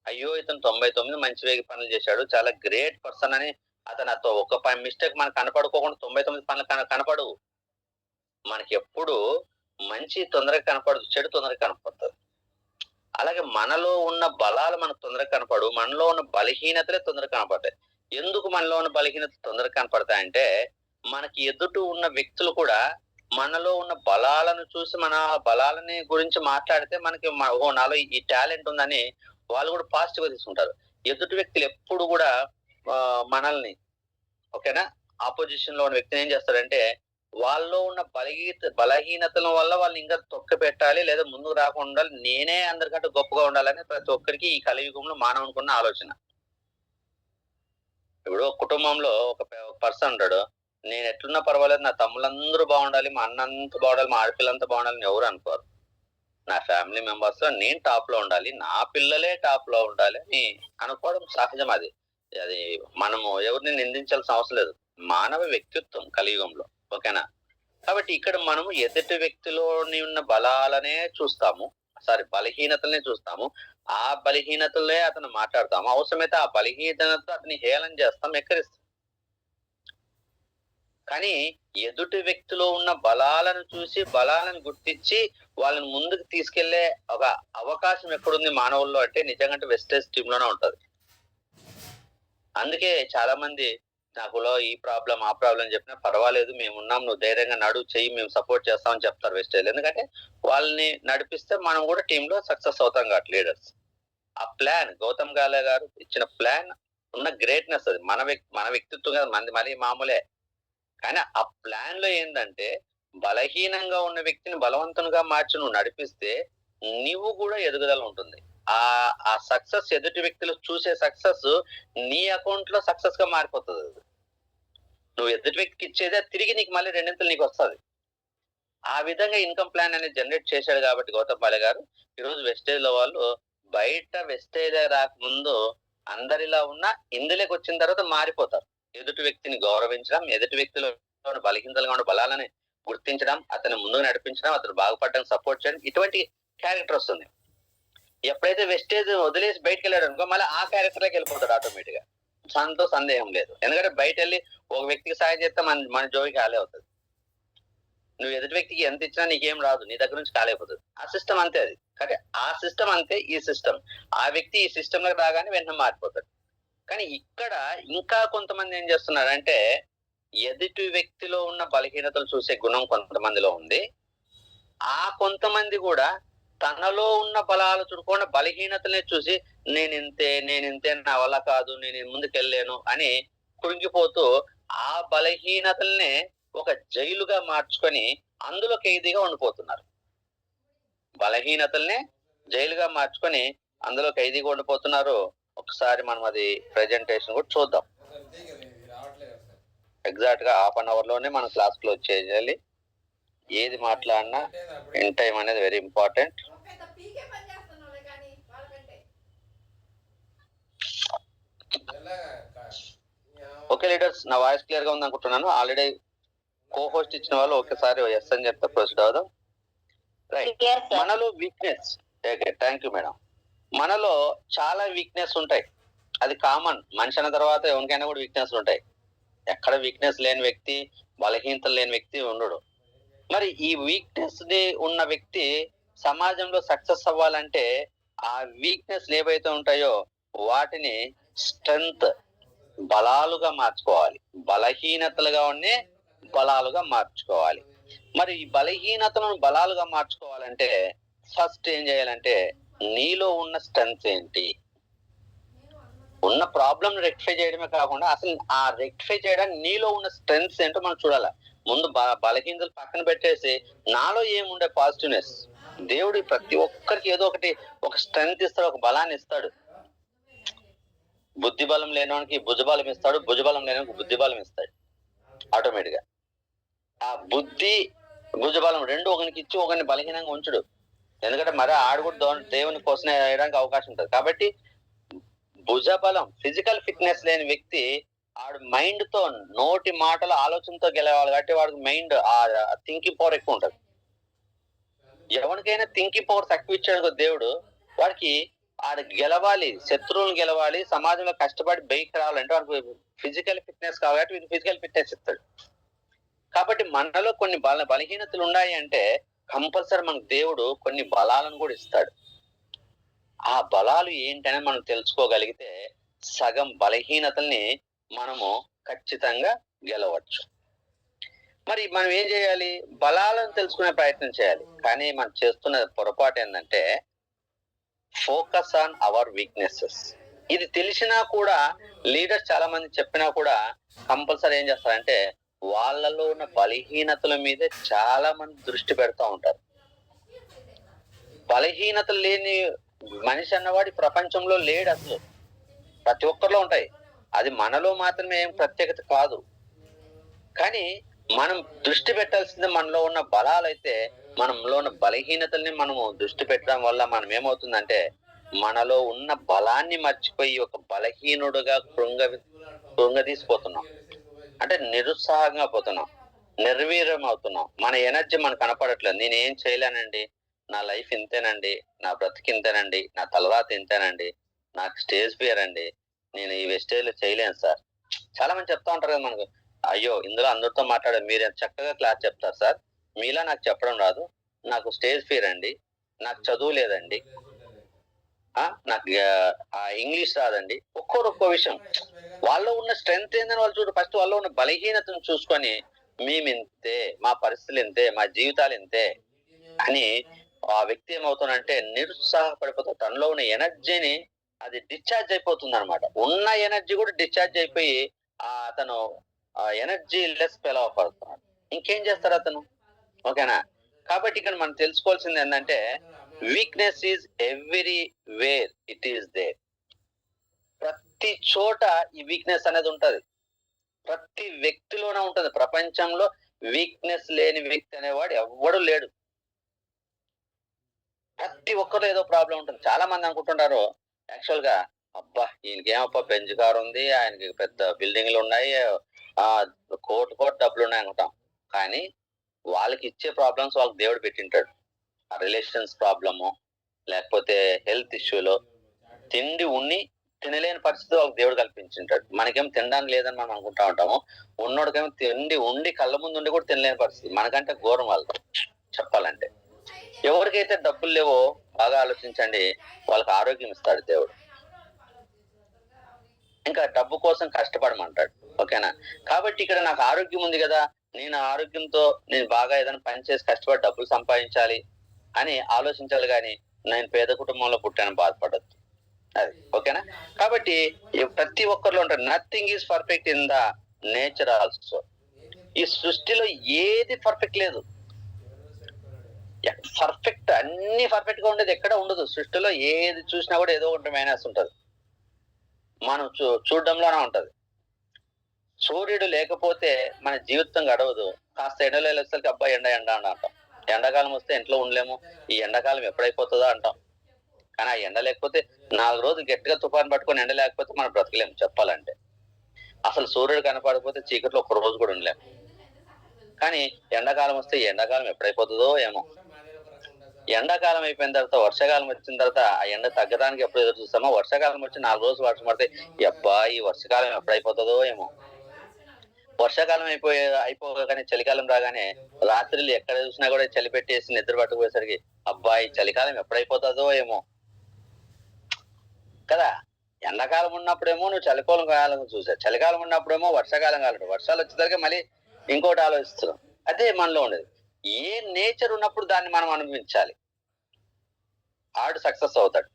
అయ్యో! ఇతను 99 మంచి పనులు చేశాడు. చాలా గ్రేట్ పర్సన్ అని అతను ఒక మిస్టేక్ మనకు కనపడుకోకుండా 99 పనులు కనపడవు. మనకెప్పుడు మంచి తొందరగా కనపడదు. చెడు తొందరగా కనపడుతది. అలాగే మనలో ఉన్న బలాలు మనకు తొందరగా కనపడవు. మనలో ఉన్న బలహీనతలే తొందరగా కనపడతాయి. ఎందుకు మనలో ఉన్న బలహీనతలు తొందరగా కనపడతాయంటే, మనకి ఎదుట ఉన్న వ్యక్తులు కూడా మనలో ఉన్న బలాలను చూసి మన బలాలని గురించి మాట్లాడితే మనకి ఓహో! నాలో ఈ టాలెంట్ ఉందని వాళ్ళు కూడా పాజిటివ్‌గా తీసుకుంటారు. ఎదుటి వ్యక్తులు ఎప్పుడు కూడా మనల్ని ఓకేనా? అపోజిషన్‌లో ఉన్న వ్యక్తిని ఏం చేస్తాడంటే, వాళ్ళలో ఉన్న బలహీనతల వల్ల వాళ్ళని ఇంకా తొక్కిపెట్టాలి లేదా ముందుకు రాకుండా ఉండాలి. నేనే అందరికంటే గొప్పగా ఉండాలని ప్రతి ఒక్కరికి ఈ కలియుగంలో మానవునికున్న ఆలోచన. ఇప్పుడు కుటుంబంలో ఒక పర్సన్ ఉంటాడు. నేను ఎట్లున్నా పర్వాలేదు, నా తమ్ముళ్ళందరూ బాగుండాలి, మా అన్నంతా బాగుండాలి, మా ఆడపిల్లంతా బాగుండాలని ఎవరు అనుకోరు. నా ఫ్యామిలీ మెంబర్స్ లో నేను టాప్ లో ఉండాలి, నా పిల్లలే టాప్ లో ఉండాలి అని అనుకోవడం సహజం. అది అది మనము ఎవరిని నిందించాల్సిన అవసరం లేదు. మానవ వ్యక్తిత్వం కలియుగంలో. ఓకేనా? కాబట్టి ఇక్కడ మనము ఎదుటి వ్యక్తిలోని ఉన్న బలాలనే చూస్తాము, బలహీనతలనే చూస్తాము. ఆ బలహీనతలే అతను మాట్లాడతాము. అవసరమైతే ఆ బలహీనతతో అతని హేళన చేస్తాం, ఎక్కరిస్తాం. కానీ ఎదుటి వ్యక్తిలో ఉన్న బలాలను చూసి బలాలను గుర్తించి వాళ్ళని ముందుకు తీసుకెళ్లే ఒక అవకాశం ఎక్కడుంది మానవుల్లో అంటే నిజంగా వెస్టేజ్ టీమ్ లోనే ఉంటది. అందుకే చాలా మంది నాకులో ఈ ప్రాబ్లం ఆ ప్రాబ్లం చెప్పినా పర్వాలేదు, మేము ఉన్నాం, నువ్వు ధైర్యంగా నడువు, చెయ్యి, మేము సపోర్ట్ చేస్తామని చెప్తారు వెస్టేజ్. ఎందుకంటే వాళ్ళని నడిపిస్తే మనం కూడా టీమ్ లో సక్సెస్ అవుతాం కాబట్టి లీడర్స్. ఆ ప్లాన్ గౌతమ్ గాలే గారు ఇచ్చిన ప్లాన్ ఉన్న గ్రేట్నెస్ అది. మన వ్యక్తిత్వం కాదు, మంది మళ్ళీ మామూలే. కానీ ఆ ప్లాన్ లో ఏంటంటే బలహీనంగా ఉన్న వ్యక్తిని బలవంతునిగా మార్చి నువ్వు నడిపిస్తే నీవు కూడా ఎదుగుదల ఉంటుంది. ఆ సక్సెస్ ఎదుటి వ్యక్తులు చూసే సక్సెస్ నీ అకౌంట్ లో సక్సెస్ గా మారిపోతుంది. నువ్వు ఎదుటి వ్యక్తికి ఇచ్చేదే తిరిగి నీకు మళ్ళీ రెండింతలు నీకు వస్తుంది. ఆ విధంగా ఇన్కమ్ ప్లాన్ అనేది జనరేట్ చేశాడు కాబట్టి గౌతమ్ బాలే గారు ఈరోజు వెస్టేజ్ లో వాళ్ళు బయట వెస్టేజ్ రాకముందు అందరిలా ఉన్న ఇందులోకి వచ్చిన తర్వాత మారిపోతారు. ఎదుటి వ్యక్తిని గౌరవించడం, ఎదుటి వ్యక్తిలో బలహీనతలుగా ఉన్న బలాలని గుర్తించడం, అతను ముందుకు నడిపించడం, అతను బాగుపడడానికి సపోర్ట్ చేయడం, ఇటువంటి క్యారెక్టర్ వస్తుంది. ఎప్పుడైతే వెస్టేజ్ వదిలేసి బయటకు వెళ్ళాడు అనుకో మళ్ళీ ఆ క్యారెక్టర్లోకి వెళ్ళిపోతాడు ఆటోమేటిక్ గా. దాంతో సందేహం లేదు. ఎందుకంటే బయట వెళ్ళి ఒక వ్యక్తికి సాయం చేస్తే మన జోలికి ఖాళీ అవుతుంది. నువ్వు ఎదుటి వ్యక్తికి ఎంత ఇచ్చినా నీకేం రాదు, నీ దగ్గర నుంచి ఖాళీ అయిపోతుంది. ఆ సిస్టమ్ అంతే అది. కానీ ఆ సిస్టమ్ అంతే ఈ సిస్టమ్. ఆ వ్యక్తి ఈ సిస్టమ్ లోకి రాగానే వెంటనే మారిపోతాడు. కానీ ఇక్కడ ఇంకా కొంతమంది ఏం చేస్తున్నారంటే ఎదుటి వ్యక్తిలో ఉన్న బలహీనతలు చూసే గుణం కొంతమందిలో ఉంది. ఆ కొంతమంది కూడా తనలో ఉన్న బలాలు చూడకుండా బలహీనతలనే చూసి నేనింతే నా వల్ల కాదు, నేను ముందుకెళ్ళలేను అని కృంగిపోతూ ఆ బలహీనతల్నే ఒక జైలుగా మార్చుకొని అందులో ఖైదీగా ఉండిపోతున్నారు. బలహీనతల్నే జైలుగా మార్చుకొని అందులో ఖైదీగా ఉండిపోతున్నారు. ఒకసారి మనం అది ప్రెజెంటేషన్ కూడా చూద్దాం. ఎగ్జాక్ట్ గా 1/2 అవర్ లోనే మనం క్లాస్ క్లోజ్ చేయాలి. ఏది మాట్లాడినా ఇన్ టైం అనేది వెరీ ఇంపార్టెంట్. ఓకే లీడర్స్, నా వాయిస్ క్లియర్ గా ఉంది అనుకుంటున్నాను. ఆల్రెడీ కో హోస్ట్ ఇచ్చిన వాళ్ళు ఒకసారి ఎస్ అని చెప్తే ప్రొసీడ్ అవుదాం. రైట్. మనలో weakness. Okay, thank you madam. మనలో చాలా వీక్నెస్ ఉంటాయి. అది కామన్. మనిషి అన్న తర్వాత ఎవరికైనా కూడా వీక్నెస్ ఉంటాయి. ఎక్కడ వీక్నెస్ లేని వ్యక్తి, బలహీనతలు లేని వ్యక్తి ఉండడు. మరి ఈ వీక్నెస్ ఉన్న వ్యక్తి సమాజంలో సక్సెస్ అవ్వాలంటే ఆ వీక్నెస్ ఏవైతే ఉంటాయో వాటిని స్ట్రెంగ్త్, బలాలుగా మార్చుకోవాలి. బలహీనతలుగా ఉండే బలాలుగా మార్చుకోవాలి. మరి ఈ బలహీనతలను బలాలుగా మార్చుకోవాలంటే ఫస్ట్ ఏం చేయాలంటే నీలో ఉన్న స్ట్రెంగ్త్ ఏంటి, ఉన్న ప్రాబ్లం రెక్టిఫై చేయడమే కాకుండా అసలు ఆ రెక్టిఫై చేయడానికి నీలో ఉన్న స్ట్రెంగ్త్స్ ఏంటో మనం చూడాలి. ముందు బలహీనతలు పక్కన పెట్టేసి నాలో ఏముండే పాజిటివ్నెస్. దేవుడు ప్రతి ఒక్కరికి ఏదో ఒకటి ఒక స్ట్రెంగ్త్ ఇస్తాడు, ఒక బలాన్ని ఇస్తాడు. బుద్ధి బలం లేనివానికి భుజబలం ఇస్తాడు, భుజబలం లేనివానికి బుద్ధి బలం ఇస్తాడు ఆటోమేటిక్ గా. ఆ బుద్ధి భుజబలం రెండు ఒకరికి ఇచ్చి ఒకరిని బలహీనంగా ఉంచుడు. ఎందుకంటే మరి ఆడు కూడా దేవుని కోసం వేయడానికి అవకాశం ఉంటుంది. కాబట్టి భుజబలం, ఫిజికల్ ఫిట్నెస్ లేని వ్యక్తి ఆడు మైండ్ తో, నోటి మాటల ఆలోచనతో గెలవాలి కాబట్టి వాడికి మైండ్ థింకింగ్ పవర్ ఎక్కువ ఉంటది. ఎవరికైనా థింకింగ్ పవర్ తక్కువ ఇచ్చాడు దేవుడు, వాడికి ఆడ గెలవాలి, శత్రువులు గెలవాలి, సమాజంలో కష్టపడి బయటకు రావాలంటే వాడికి ఫిజికల్ ఫిట్నెస్ కావాలి కాబట్టి వీడికి ఫిజికల్ ఫిట్నెస్ ఇస్తాడు. కాబట్టి మనలో కొన్ని బలహీనతలు ఉన్నాయి అంటే కంపల్సరీ మనకు దేవుడు కొన్ని బలాలను కూడా ఇస్తాడు. ఆ బలాలు ఏంటని మనం తెలుసుకోగలిగితే సగం బలహీనతల్ని మనము ఖచ్చితంగా గెలవచ్చు. మరి మనం ఏం చేయాలి? బలాలను తెలుసుకునే ప్రయత్నం చేయాలి. కానీ మనం చేస్తున్న పొరపాటు ఏంటంటే ఫోకస్ ఆన్ అవర్ వీక్నెసెస్. ఇది తెలిసినా కూడా లీడర్స్ చాలా మంది చెప్పినా కూడా కంపల్సరీ ఏం చేస్తారంటే వాళ్ళలో ఉన్న బలహీనతల మీదే చాలా మంది దృష్టి పెడతా ఉంటారు. బలహీనతలు లేని మనిషి అన్నవాడి ప్రపంచంలో లేడు అసలు. ప్రతి ఒక్కరిలో ఉంటాయి. అది మనలో మాత్రమే ఏం ప్రత్యేకత కాదు. కానీ మనం దృష్టి పెట్టాల్సింది మనలో ఉన్న బలాలైతే మనలో ఉన్న బలహీనతల్ని మనము దృష్టి పెట్టడం వల్ల మనం ఏమవుతుందంటే మనలో ఉన్న బలాన్ని మర్చిపోయి ఒక బలహీనుడుగా కృంగదీసిపోతున్నాం. అంటే నిరుత్సాహంగా పోతున్నాం, నిర్వీర్యం అవుతున్నాం. మన ఎనర్జీ మనకు కనపడట్లేదు. నేనేం చేయలేనండి, నా లైఫ్ ఇంతేనండి, నా బ్రతికి ఇంతేనండి, నా తలరాత ఇంతేనండి, నాకు స్టేజ్ ఫియర్ అండి, నేను ఈ వెస్టేజ్ లో చేయలేను సార్. చాలా మంది చెప్తా ఉంటారు కదా మనకు, అయ్యో ఇందులో అందరితో మాట్లాడే మీరు చక్కగా క్లాస్ చెప్తారు సార్, మీలా నాకు చెప్పడం రాదు, నాకు స్టేజ్ ఫియర్ అండి, నాకు చదువు లేదండి, నాకు ఇంగ్లీష్ రాదండి. ఒక్కో విషయం వాళ్ళలో ఉన్న స్ట్రెంగ్త్ ఏందని వాళ్ళు చూడు. ఫస్ట్ వాళ్ళలో ఉన్న బలహీనతను చూసుకొని మేమింతే, మా పరిస్థితులు ఇంతే, మా జీవితాలు ఇంతే అని ఆ వ్యక్తి ఏమవుతానంటే నిరుత్సాహపడిపోతాడు. తనలో ఉన్న ఎనర్జీని అది డిశ్చార్జ్ అయిపోతుంది అనమాట. ఉన్న ఎనర్జీ కూడా డిశ్చార్జ్ అయిపోయి అతను ఎనర్జీ లెస్ ఫెలో పడుతున్నాడు. ఇంకేం చేస్తారు అతను? ఓకేనా? కాబట్టి ఇక్కడ మనం తెలుసుకోవాల్సింది ఏంటంటే weakness is everywhere it is there. ప్రతి చోట ఈ వీక్నెస్ అనేది ఉంటది. ప్రతి వ్యక్తిలోనే ఉంటది. ప్రపంచంలో వీక్నెస్ లేని వ్యక్తి అనేవాడు ఎవ్వడు లేడు. ప్రతి ఒక్కరు ఏదో ప్రాబ్లం ఉంటుంది. చాలా మంది అనుకుంటుంటారు యాక్చువల్ గా, అబ్బా ఈయనకి ఏమప్ప బెంజ్ కార్ ఉంది, ఆయనకి పెద్ద బిల్డింగ్లు ఉన్నాయి, కోటి డబ్బులు ఉన్నాయి అనుకుంటాం. కానీ వాళ్ళకి ఇచ్చే ప్రాబ్లమ్స్ వాళ్ళకి దేవుడు పెట్టింటాడు. ఆ రిలేషన్స్ ప్రాబ్లము, లేకపోతే హెల్త్ ఇష్యూలో, తిండి ఉన్ని తినలేని పరిస్థితి వాళ్ళకి దేవుడు కల్పించింటాడు. మనకేం తినడానికి లేదని మనం అనుకుంటా ఉంటాము. ఉన్నోడికేమో తిండి ఉండి కళ్ళ ముందు ఉండి కూడా తినలేని పరిస్థితి. మనకంటే ఘోరం వాళ్ళు చెప్పాలంటే. ఎవరికైతే డబ్బులు లేవో బాగా ఆలోచించండి, వాళ్ళకి ఆరోగ్యం ఇస్తాడు దేవుడు. ఇంకా డబ్బు కోసం కష్టపడమంటాడు. ఓకేనా? కాబట్టి ఇక్కడ నాకు ఆరోగ్యం ఉంది కదా, నేను ఆరోగ్యంతో నేను బాగా ఏదైనా పని చేసి కష్టపడి డబ్బులు సంపాదించాలి అని ఆలోచించాలి. కానీ నేను పేద కుటుంబంలో పుట్టాను బాధపడద్దు. అది ఓకేనా? కాబట్టి ప్రతి ఒక్కరిలో ఉంటారు. Nothing is perfect in the nature also. ఈ సృష్టిలో ఏది పర్ఫెక్ట్ లేదు. పర్ఫెక్ట్ అన్ని పర్ఫెక్ట్ గా ఉండేది ఎక్కడ ఉండదు. సృష్టిలో ఏది చూసినా కూడా ఏదో ఒకటి మైనస్ ఉంటది. మనం చూడడంలోనే ఉంటది. సూర్యుడు లేకపోతే మన జీవితం గడవదు. కాస్త ఎండలో వెళ్ళేసరికి అబ్బాయి ఎండ అని అంటాం. ఎండాకాలం వస్తే ఇంట్లో ఉండలేము, ఈ ఎండాకాలం ఎప్పుడైపోతుందో అంటాం. కానీ ఆ ఎండ లేకపోతే 4 రోజులు గట్టిగా తుఫాను పట్టుకొని ఎండ లేకపోతే మనం బ్రతకలేము చెప్పాలంటే. అసలు సూర్యుడు కనపడకపోతే చీకట్లో ఒక రోజు కూడా ఉండలేము. కానీ ఎండాకాలం వస్తే ఎండాకాలం ఎప్పుడైపోతుందో ఏమో. ఎండాకాలం అయిపోయిన తర్వాత వర్షాకాలం వచ్చిన తర్వాత ఆ ఎండ తగ్గడానికి ఎప్పుడు ఎదురు చూస్తామో, వర్షాకాలం వచ్చి 4 రోజులు వర్షం పడితే అబ్బా ఈ వర్షాకాలం ఎప్పుడైపోతుందో ఏమో. వర్షాకాలం అయిపోగానే చలికాలం రాగానే రాత్రులు ఎక్కడ చూసినా కూడా చలి పెట్టేసి నిద్ర పట్టుకుపోయేసరికి అబ్బాయి చలికాలం ఎప్పుడైపోతుందో ఏమో కదా. ఎండాకాలం ఉన్నప్పుడేమో నువ్వు చలికాలం కాలం చూసా, చలికాలం ఉన్నప్పుడేమో వర్షాకాలం కాలం, వర్షాలు వచ్చేసరికి మళ్ళీ ఇంకోటి ఆలోచిస్తున్నాం. అదే మనలో ఉండేది. ఏ నేచర్ ఉన్నప్పుడు దాన్ని మనం అనుభవించాలి. ఆడు సక్సెస్ అవుతాడు.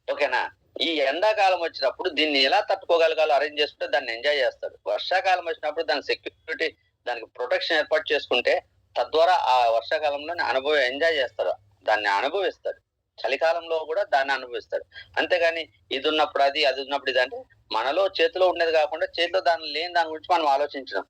ఓకేనా? ఈ ఎండాకాలం వచ్చినప్పుడు దీన్ని ఎలా తట్టుకోగలగాలో అరేంజ్ చేసుకుంటే దాన్ని ఎంజాయ్ చేస్తాడు. వర్షాకాలం వచ్చినప్పుడు దాని సెక్యూరిటీ, దానికి ప్రొటెక్షన్ ఏర్పాటు చేసుకుంటే తద్వారా ఆ వర్షాకాలంలో ఎంజాయ్ చేస్తాడు, దాన్ని అనుభవిస్తాడు. చలికాలంలో కూడా దాన్ని అనుభవిస్తాడు. అంతేగాని ఇది ఉన్నప్పుడు అది ఉన్నప్పుడు ఇది అంటే మనలో చేతిలో ఉండేది కాకుండా చేతిలో దాన్ని లేని దాని గురించి మనం ఆలోచించడం,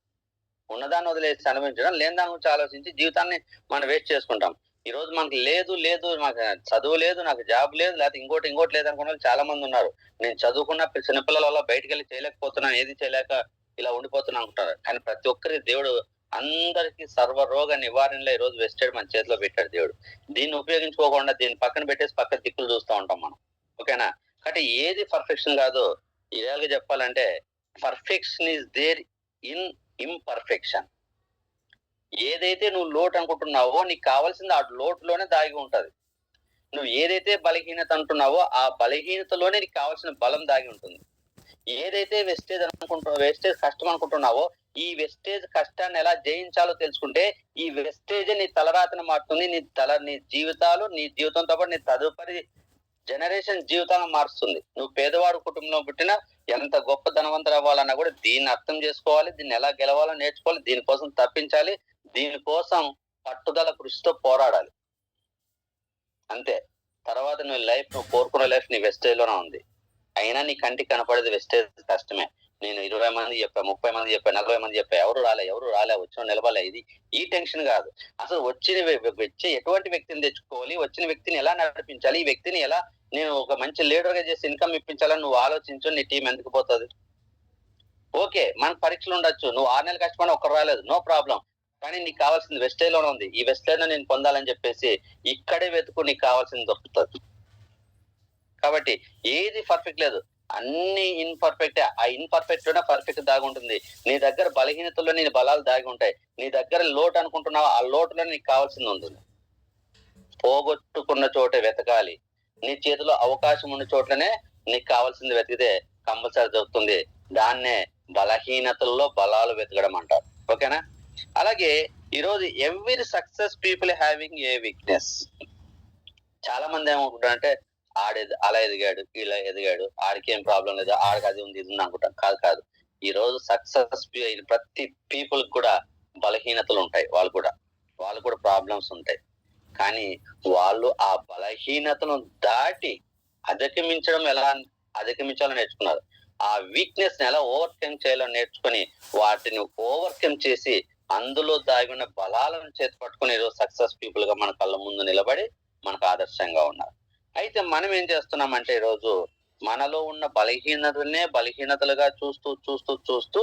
ఉన్నదాన్ని వదిలేసి అనుభవించడం, లేని దాని గురించి ఆలోచించి జీవితాన్ని మనం వేస్ట్ చేసుకుంటాం. ఈ రోజు మనకు లేదు లేదు నాకు చదువు లేదు, నాకు జాబ్ లేదు, లేకపోతే ఇంకోటి లేదు అనుకున్న వాళ్ళు చాలా మంది ఉన్నారు. నేను చదువుకున్న చిన్నపిల్లల వల్ల బయటికెళ్ళి చేయలేకపోతున్నాను, ఏది చేయలేక ఇలా ఉండిపోతున్నా అనుకుంటారు. కానీ ప్రతి ఒక్కరికి దేవుడు అందరికీ సర్వరోగ నివారణలో ఈ రోజు వెస్టెడ్ మన చేతిలో పెట్టాడు దేవుడు. దీన్ని ఉపయోగించుకోకుండా దీన్ని పక్కన పెట్టేసి పక్క దిక్కులు చూస్తా ఉంటాం మనం. ఓకేనా? కాబట్టి ఏది పర్ఫెక్షన్ కాదు. రియల్‌గా చెప్పాలంటే perfection is there in imperfection. ఏదైతే నువ్వు లోటు అనుకుంటున్నావో నీకు కావాల్సింది ఆ లోటులోనే దాగి ఉంటది. నువ్వు ఏదైతే బలహీనత అంటున్నావో ఆ బలహీనతలోనే నీకు కావాల్సిన బలం దాగి ఉంటుంది. ఏదైతే వెస్టేజ్ కష్టం అనుకుంటున్నావో ఈ వెస్టేజ్ కష్టాన్ని ఎలా జయించాలో తెలుసుకుంటే ఈ వెస్టేజ్ నీ తలరాతను మారుతుంది. నీ జీవితంతో పాటు నీ తదుపరి జనరేషన్ జీవితాలను మారుస్తుంది. నువ్వు పేదవాడు కుటుంబంలో పుట్టినా ఎంత గొప్ప ధనవంతుడు అవ్వాలన్నా కూడా దీన్ని అర్థం చేసుకోవాలి, దీన్ని ఎలా గెలవాలో నేర్చుకోవాలి, దీనికోసం తప్పించాలి, దీనికోసం పట్టుదల కృషితో పోరాడాలి. అంతే. తర్వాత నువ్వు కోరుకునే లైఫ్ నీ వెస్టేజ్ లోనే ఉంది. అయినా నీ కంటికి కనపడేది వెస్టేజ్ కష్టమే. నేను 20 మంది చెప్పా, 30 మంది చెప్పా, 40 మంది చెప్పా, ఎవరు రాలే, వచ్చిన నిలబడలే. ఇది ఈ టెన్షన్ కాదు. అసలు వచ్చే ఎటువంటి వ్యక్తిని తెచ్చుకోవాలి, వచ్చిన వ్యక్తిని ఎలా నడిపించాలి, ఈ వ్యక్తిని ఎలా నేను ఒక మంచి లీడర్ గా చేసి ఇన్కమ్ ఇప్పించాలని నువ్వు ఆలోచించు. నీ టీం ఎందుకు పోతుంది? ఓకే, మనకు పరీక్షలు ఉండొచ్చు, నువ్వు 6 నెలలు కష్టపడి ఒక్కరు రాలేదు, నో ప్రాబ్లం. కానీ నీకు కావాల్సింది వెస్టేజ్ లోనే ఉంది. ఈ వెస్టేజ్ లో నేను పొందాలని చెప్పేసి ఇక్కడే వెతుకు, నీకు కావాల్సింది దొరుకుతుంది. కాబట్టి ఏది పర్ఫెక్ట్ లేదు, అన్ని ఇన్పర్ఫెక్ట్. ఆ ఇన్పర్ఫెక్ట్ లోనే పర్ఫెక్ట్ దాగి ఉంటుంది. నీ దగ్గర బలహీనతల్లో నీ బలాలు దాగి ఉంటాయి. నీ దగ్గర లోటు అనుకుంటున్నావు, ఆ లోటులో నీకు కావాల్సింది ఉంటుంది. పోగొట్టుకున్న చోటే వెతకాలి. నీ చేతిలో అవకాశం ఉన్న చోట్లనే నీకు కావాల్సింది వెతికితే కంపల్సరీ దొరుకుతుంది. దాన్నే బలహీనతల్లో బలాలు వెతకడం అంటారు. ఓకేనా? అలాగే ఈరోజు every success people having a weakness. చాలా మంది ఏమనుకుంటారంటే అలా ఎదిగాడు, ఇలా ఎదిగాడు, ఆడికి ఏం ప్రాబ్లం లేదు, ఆడికి అది ఉంది ఇది ఉంది అనుకుంటాం. కాదు. ఈ రోజు సక్సెస్ ప్రతి పీపుల్ కూడా బలహీనతలు ఉంటాయి. వాళ్ళు కూడా ప్రాబ్లమ్స్ ఉంటాయి. కానీ వాళ్ళు ఆ బలహీనతను దాటి అధిగమించాలో నేర్చుకున్నారు. ఆ వీక్నెస్ ని ఎలా ఓవర్కమ్ చేయాలో నేర్చుకుని వాటిని ఓవర్కమ్ చేసి అందులో దాగిన బలాలను చేతి పట్టుకుని ఈరోజు సక్సెస్ పీపుల్ గా మన కళ్ళ ముందు నిలబడి మనకు ఆదర్శంగా ఉన్నారు. అయితే మనం ఏం చేస్తున్నామంటే ఈరోజు మనలో ఉన్న బలహీనతలుగా చూస్తూ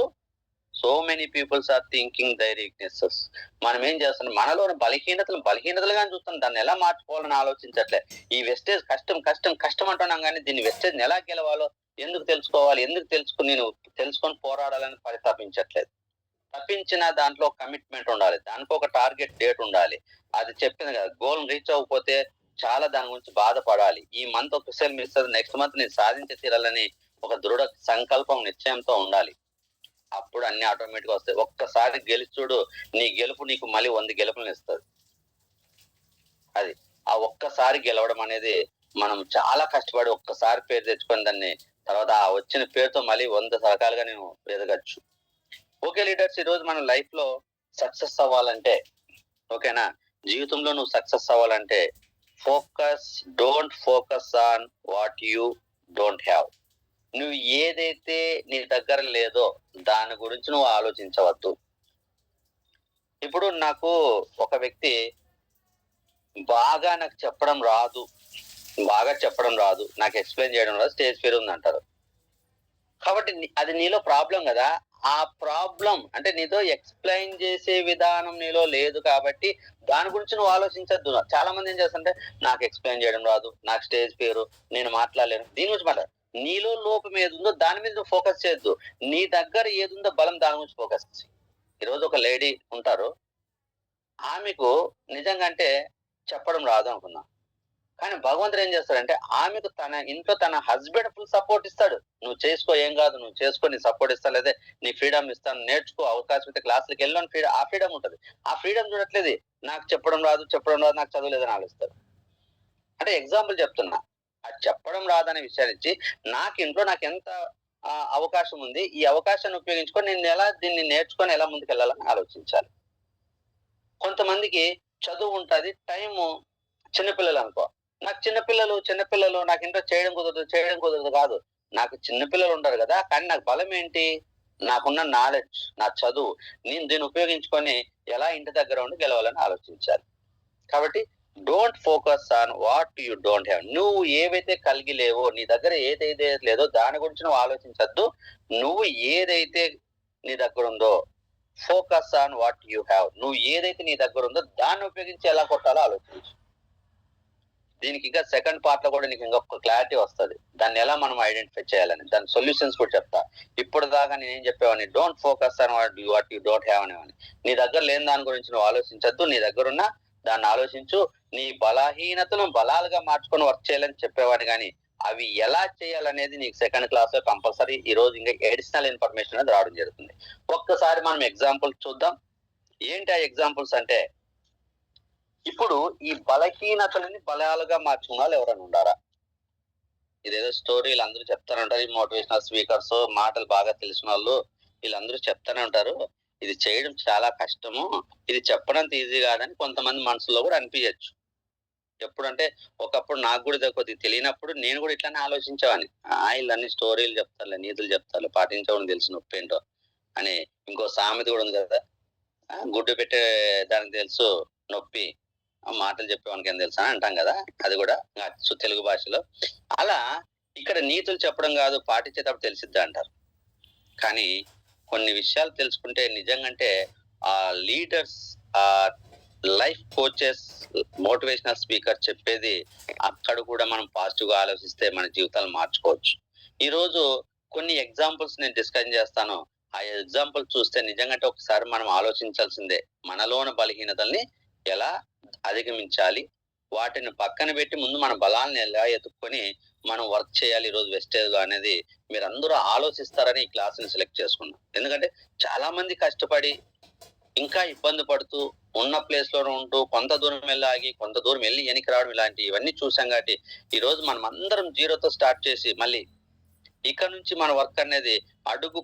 so many peoples are thinking their weaknesses. మనం ఏం చేస్తున్నాం, మనలోని బలహీనతలుగా చూస్తాం, దాన్ని ఎలా మార్చుకోవాలని ఆలోచించట్లే. ఈ వెస్టేజ్ కష్టం అంటున్నాం, కానీ దీన్ని వెస్టేజ్ ఎలా గెలవాలో ఎందుకు తెలుసుకొని పోరాడాలని పరితాపించట్లేదు. తప్పించిన దాంట్లో కమిట్మెంట్ ఉండాలి, దానికి ఒక టార్గెట్ డేట్ ఉండాలి. అది చెప్పింది కదా, గోల్ రీచ్ అవ్వకపోతే చాలా దాని గురించి బాధపడాలి. ఈ మంత్ ఒక సెల్ మిస్ అవుతుంది, నెక్స్ట్ మంత్ నేను సాధించి తీరాలని ఒక దృఢ సంకల్పం నిశ్చయంతో ఉండాలి. అప్పుడు అన్ని ఆటోమేటిక్ గా వస్తాయి. ఒక్కసారి గెలిచి చూడు, నీ గెలుపు నీకు మళ్ళీ 100 గెలుపులను ఇస్తుంది. అది ఆ ఒక్కసారి గెలవడం అనేది మనం చాలా కష్టపడి ఒక్కసారి పేరు తెచ్చుకొని దాన్ని తర్వాత ఆ వచ్చిన పేరుతో మళ్ళీ 100 రకాలుగా నేను ఎదగచ్చు. ఓకే లీడర్స్, ఈ రోజు మన లైఫ్ లో సక్సెస్ అవ్వాలంటే, ఓకేనా, జీవితంలో నువ్వు సక్సెస్ అవ్వాలంటే don't focus on what you don't have. నువ్వు ఏదైతే నీ దగ్గర లేదో దాని గురించి నువ్వు ఆలోచించవద్దు. ఇప్పుడు నాకు ఒక వ్యక్తి బాగా చెప్పడం రాదు, నాకు ఎక్స్ప్లెయిన్ చేయడం రాదు, స్టేజ్ ఫియర్ ఉంది అంటారు. కాబట్టి అది నీలో ప్రాబ్లం కదా. ఆ ప్రాబ్లం అంటే నీతో ఎక్స్ప్లెయిన్ చేసే విధానం నీలో లేదు కాబట్టి దాని గురించి నువ్వు ఆలోచించద్దు. చాలా మంది ఏం చేస్తుంటే నాకు ఎక్స్ప్లెయిన్ చేయడం రాదు, నాకు స్టేజ్ ఫియర్, నేను మాట్లాడలేను, దీని గురించి మాట్లాడు. నీలో లోపం ఏది ఉందో దాని మీద నువ్వు ఫోకస్ చేయొద్దు. నీ దగ్గర ఏది ఉందో బలం దాని గురించి ఫోకస్ చేయి. ఈరోజు ఒక లేడీ ఉంటారు, ఆమెకు నిజంగా అంటే చెప్పడం రాదు అనుకున్నా, కానీ భగవంతుడు ఏం చేస్తాడంటే ఆమెకు తన ఇంట్లో తన హస్బెండ్ ఫుల్ సపోర్ట్ ఇస్తాడు. నువ్వు చేసుకో, ఏం కాదు, నువ్వు చేసుకో, నీ సపోర్ట్ ఇస్తా, లేదా నీ ఫ్రీడమ్ ఇస్తాను, నేర్చుకో, అవకాశం అయితే క్లాసులకు వెళ్ళని ఆ ఫ్రీడమ్ ఉంటుంది. ఆ ఫ్రీడమ్ చూడట్లేదు, నాకు చెప్పడం రాదు, నాకు చదువు లేదని ఆలోచిస్తారు. అంటే ఎగ్జాంపుల్ చెప్తున్నా, అది చెప్పడం రాదనే విషయాన్ని ఇచ్చి నాకు ఎంత అవకాశం ఉంది, ఈ అవకాశాన్ని ఉపయోగించుకొని నేను ఎలా దీన్ని నేర్చుకొని ఎలా ముందుకు వెళ్ళాలని ఆలోచించాలి. కొంతమందికి చదువు ఉంటుంది, టైము చిన్నపిల్లలు అనుకో, నాకు చిన్నపిల్లలు నాకు ఇంట్లో చేయడం కుదరదు కాదు, నాకు చిన్నపిల్లలు ఉంటారు కదా, కానీ నాకు బలం ఏంటి, నాకున్న నాలెడ్జ్, నా చదువు, నేను దీన్ని ఉపయోగించుకొని ఎలా ఇంటి దగ్గర ఉండి గెలవాలని ఆలోచించాలి. కాబట్టి don't focus on what you don't have. నువ్వు ఏవైతే కలిగి లేవో, నీ దగ్గర ఏదైతే లేదో దాని గురించి నువ్వు ఆలోచించద్దు. నువ్వు ఏదైతే నీ దగ్గర ఉందో focus on what you have. నువ్వు ఏదైతే నీ దగ్గర ఉందో దాన్ని ఉపయోగించి ఎలా కొట్టాలో ఆలోచించు. దీనికి ఇంకా సెకండ్ పార్ట్ లో కూడా నీకు ఇంకొక క్లారిటీ వస్తుంది, దాన్ని ఎలా మనం ఐడెంటిఫై చేయాలని. దాని సొల్యూషన్స్ కూడా చెప్తా. ఇప్పుడు దాకా నేనేం చెప్పేవాడిని, don't focus on what you don't have అనేవాడిని. నీ దగ్గర లేని దాని గురించి నువ్వు ఆలోచించద్దు, నీ దగ్గర ఉన్న దాన్ని ఆలోచించు. నీ బలహీనతను బలాలుగా మార్చుకొని వర్క్ చేయాలని చెప్పేవాడిని, కానీ అవి ఎలా చేయాలనేది నీకు సెకండ్ క్లాస్ లో కంపల్సరీ ఈ రోజు ఇంకా అడిషనల్ ఇన్ఫర్మేషన్ అనేది రావడం జరుగుతుంది. ఒక్కసారి మనం ఎగ్జాంపుల్ చూద్దాం. ఏంటి ఆ ఎగ్జాంపుల్స్ అంటే, ఇప్పుడు ఈ బలహీనతలని బలాలుగా మార్చుకున్న వాళ్ళు ఎవరైనా ఉండారా? ఇదేదో స్టోరీలు అందరూ చెప్తానే ఉంటారు, ఈ మోటివేషనల్ స్పీకర్స్, మాటలు బాగా తెలిసిన వాళ్ళు వీళ్ళందరూ చెప్తానే ఉంటారు. ఇది చేయడం చాలా కష్టము, ఇది చెప్పడంత ఈజీ కాదని కొంతమంది మనసులో కూడా అనిపించచ్చు. ఎప్పుడంటే ఒకప్పుడు నాకు కూడా కొద్దిగా తెలియనప్పుడు నేను కూడా ఇట్లానే ఆలోచించేవాడిని. వీళ్ళన్ని స్టోరీలు చెప్తారులే, నీతులు చెప్తారు, పాటించడం తెలిసిన నొప్పేంటో అని. ఇంకో సామెత కూడా ఉంది కదా, గుడ్డు పెట్టే దానికి తెలుసు నొప్పి, మాటలు చెప్పేవానికి ఏం తెలుసు అని అంటాం కదా, అది కూడా తెలుగు భాషలో. అలా ఇక్కడ నీతులు చెప్పడం కాదు, పాటించేటప్పుడు తెలిసిద్దా అంటారు. కానీ కొన్ని విషయాలు తెలుసుకుంటే నిజంగాంటే ఆ లీడర్స్, ఆ లైఫ్ కోచెస్, మోటివేషనల్ స్పీకర్ చెప్పేది అక్కడ కూడా మనం పాజిటివ్ గా ఆలోచిస్తే మన జీవితాలు మార్చుకోవచ్చు. ఈ రోజు కొన్ని ఎగ్జాంపుల్స్ నేను డిస్కస్ చేస్తాను. ఆ ఎగ్జాంపుల్ చూస్తే నిజంగా ఒకసారి మనం ఆలోచించాల్సిందే, మనలోని బలహీనతల్ని ఎలా అధిగమించాలి, వాటిని పక్కన పెట్టి ముందు మన బలాలను ఎలా ఎత్తుక్కొని మనం వర్క్ చేయాలి ఈ రోజు వెస్టేజ్ లో అనేది మీరు అందరూ ఆలోచిస్తారని ఈ క్లాస్ ని సెలెక్ట్ చేసుకున్నాం. ఎందుకంటే చాలా మంది కష్టపడి ఇంకా ఇబ్బంది పడుతూ ఉన్న ప్లేస్ లో ఉంటూ కొంత దూరం వెళ్ళి ఆగి కొంత దూరం వెళ్ళి వెనక్కి రావడం, ఇలాంటి ఇవన్నీ చూసాం. కాబట్టి ఈ రోజు మనం అందరం జీరోతో స్టార్ట్ చేసి మళ్ళీ ఇక్కడ నుంచి మన వర్క్ అనేది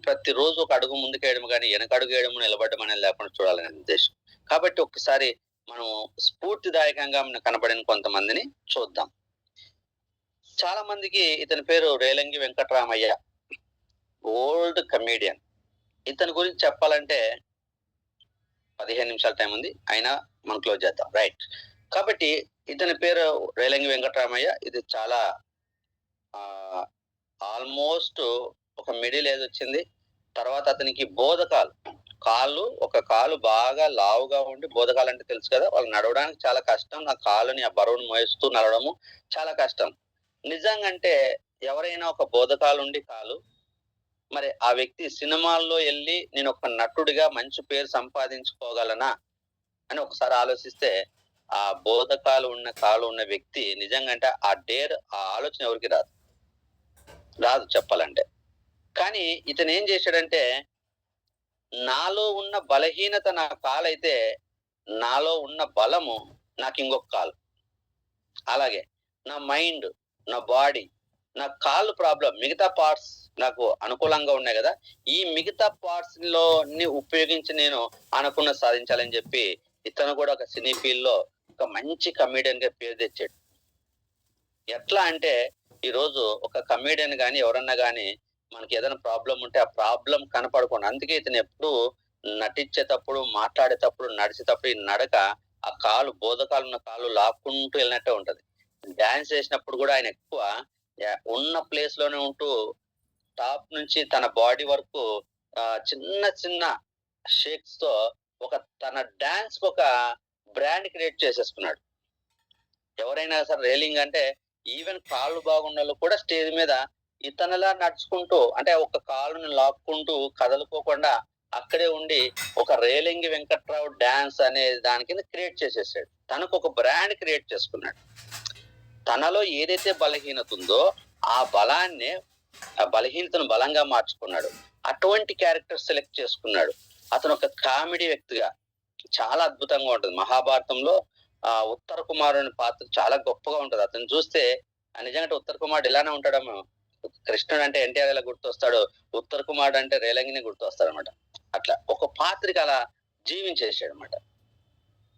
ప్రతిరోజు ఒక అడుగు ముందుకేయడం కానీ వెనక అడుగు వేయడం, నిలబడడం అనేది లేకుండా చూడాలనే ఉద్దేశం. కాబట్టి ఒక్కసారి మనం స్ఫూర్తిదాయకంగా కనబడిన కొంతమందిని చూద్దాం. చాలా మందికి ఇతని పేరు రేలంగి వెంకటరామయ్య, ఓల్డ్ కమేడియన్. ఇతని గురించి చెప్పాలంటే 15 నిమిషాల టైం ఉంది, అయినా మనం క్లోజ్ చేద్దాం, రైట్? కాబట్టి ఇతని పేరు రేలంగి వెంకటరామయ్య. ఇది చాలా ఆల్మోస్ట్ ఒక మిడిల్ ఏజ్ వచ్చింది. తర్వాత అతనికి బోధకాలు, ఒక కాలు బాగా లావుగా ఉండి, బోధకాలు అంటే తెలుసు కదా, వాళ్ళు నడవడానికి చాలా కష్టం. ఆ కాలుని ఆ బరువును మోయిస్తూ నడవడము చాలా కష్టం. నిజంగా ఎవరైనా ఒక బోధకాలు ఉండి కాలు, మరి ఆ వ్యక్తి సినిమాల్లో వెళ్ళి నేను ఒక నటుడిగా మంచి పేరు సంపాదించుకోగలనా అని ఒకసారి ఆలోచిస్తే, ఆ బోధకాలు ఉన్న కాలు ఉన్న వ్యక్తి నిజంగా ఆ ఆలోచన ఎవరికి రాదు చెప్పాలంటే. కానీ ఇతను ఏం చేశాడంటే, నాలో ఉన్న బలహీనత నా కాలైతే నాలో ఉన్న బలము నాకు ఇంకొక కాలు. అలాగే నా మైండ్, నా బాడీ, నా కాళ్ళు ప్రాబ్లం, మిగతా పార్ట్స్ నాకు అనుకూలంగా ఉన్నాయి కదా, ఈ మిగతా పార్ట్స్ లో ఉపయోగించి నేను అనుకున్న సాధించాలని చెప్పి ఇతను కూడా ఒక సినీ ఫీల్డ్ లో ఒక మంచి కమేడియన్ గా పేరు తెచ్చాడు. ఎట్లా అంటే, ఈ రోజు ఒక కమేడియన్ గాని ఎవరన్నా గాని మనకి ఏదైనా ప్రాబ్లం ఉంటే ఆ ప్రాబ్లం కనపడకుండా, అందుకే ఇతను ఎప్పుడు నటించేటప్పుడు, మాట్లాడేటప్పుడు, నడిచేటప్పుడు ఈ నడక, ఆ కాలు, బోధకాలు ఉన్న కాలు లాక్కుంటూ వెళ్ళినట్టే ఉంటది. డాన్స్ చేసినప్పుడు కూడా ఆయన ఎక్కువ ఉన్న ప్లేస్ లోనే ఉంటూ టాప్ నుంచి తన బాడీ వరకు చిన్న చిన్న షేక్స్ తో తన డాన్స్ ఒక బ్రాండ్ క్రియేట్ చేసేసుకున్నాడు. ఎవరైనా సరే రేలింగ్ అంటే ఈవెన్ కాళ్ళు బాగున్న కూడా స్టేజ్ మీద ఇతనిలా నడుచుకుంటూ, అంటే ఒక కాలుని లాక్కుంటూ కదలుకోకుండా అక్కడే ఉండి ఒక రేలింగి వెంకట్రావు డాన్స్ అనే దాని కింద క్రియేట్ చేసేసాడు. తనకు ఒక బ్రాండ్ క్రియేట్ చేసుకున్నాడు. తనలో ఏదైతే బలహీనత ఉందో ఆ బలహీనతను బలంగా మార్చుకున్నాడు. అటువంటి క్యారెక్టర్ సెలెక్ట్ చేసుకున్నాడు. అతను ఒక కామెడీ వ్యక్తిగా చాలా అద్భుతంగా ఉంటుంది. మహాభారతంలో ఉత్తర కుమారుని పాత్ర చాలా గొప్పగా ఉంటది. అతను చూస్తే నిజంగా ఉత్తర కుమారుడు ఇలానే ఉంటాడేమో. కృష్ణుడు అంటే ఎన్టీఆర్ ఎలా గుర్తొస్తాడు, ఉత్తర కుమారుడు అంటే రేలంగిని గుర్తొస్తాడు అనమాట. అట్లా ఒక పాత్రికి అలా జీవించేసాడు అనమాట.